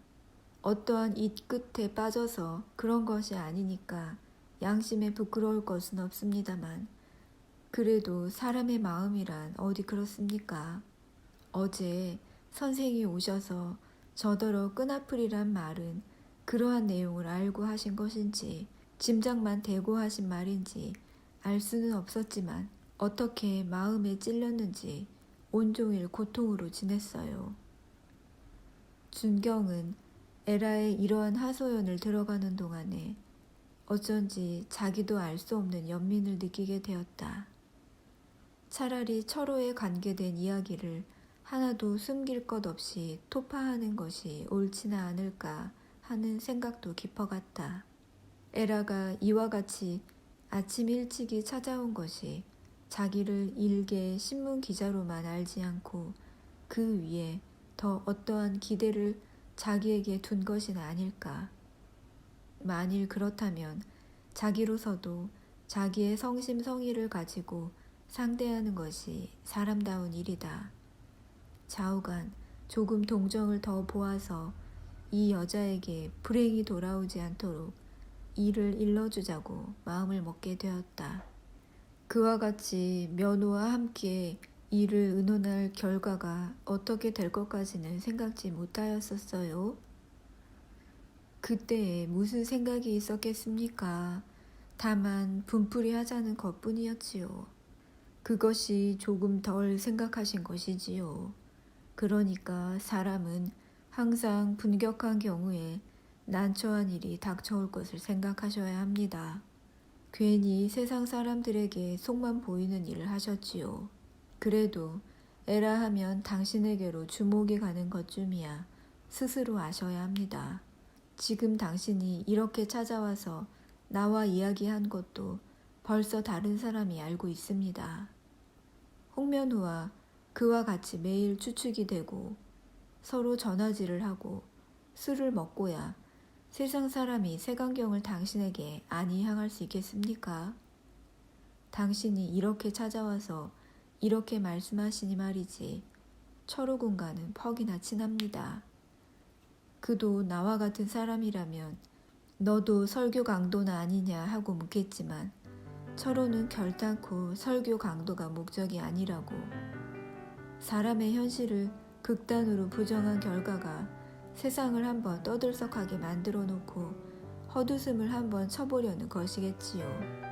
어떠한 잇 끝에 빠져서 그런 것이 아니니까 양심에 부끄러울 것은 없습니다만 그래도 사람의 마음이란 어디 그렇습니까? 어제 선생이 오셔서 저더러 끈앞풀이란 말은 그러한 내용을 알고 하신 것인지 짐작만 대고 하신 말인지 알 수는 없었지만 어떻게 마음에 찔렸는지 온종일 고통으로 지냈어요. 준경은 에라의 이러한 하소연을 들어가는 동안에 어쩐지 자기도 알 수 없는 연민을 느끼게 되었다. 차라리 철호에 관계된 이야기를 하나도 숨길 것 없이 토파하는 것이 옳지나 않을까 하는 생각도 깊어갔다. 에라가 이와 같이 아침 일찍이 찾아온 것이 자기를 일개 신문 기자로만 알지 않고 그 위에 더 어떠한 기대를 자기에게 둔 것은 아닐까. 만일 그렇다면 자기로서도 자기의 성심성의를 가지고 상대하는 것이 사람다운 일이다. 좌우간 조금 동정을 더 보아서 이 여자에게 불행이 돌아오지 않도록 일을 일러주자고 마음을 먹게 되었다. 그와 같이 면호와 함께 이를 의논할 결과가 어떻게 될 것까지는 생각지 못하였었어요. 그때에 무슨 생각이 있었겠습니까? 다만 분풀이 하자는 것뿐이었지요. 그것이 조금 덜 생각하신 것이지요. 그러니까 사람은 항상 분격한 경우에 난처한 일이 닥쳐올 것을 생각하셔야 합니다. 괜히 세상 사람들에게 속만 보이는 일을 하셨지요. 그래도 에라 하면 당신에게로 주목이 가는 것쯤이야 스스로 아셔야 합니다. 지금 당신이 이렇게 찾아와서 나와 이야기한 것도 벌써 다른 사람이 알고 있습니다. 홍면후와 그와 같이 매일 추측이 되고 서로 전화질을 하고 술을 먹고야 세상 사람이 색안경을 당신에게 안이 향할 수 있겠습니까? 당신이 이렇게 찾아와서 이렇게 말씀하시니 말이지 철호군과는 퍽이나 친합니다. 그도 나와 같은 사람이라면 너도 설교 강도나 아니냐 하고 묻겠지만 철호는 결단코 설교 강도가 목적이 아니라고. 사람의 현실을 극단으로 부정한 결과가 세상을 한번 떠들썩하게 만들어 놓고 헛웃음을 한번 쳐보려는 것이겠지요.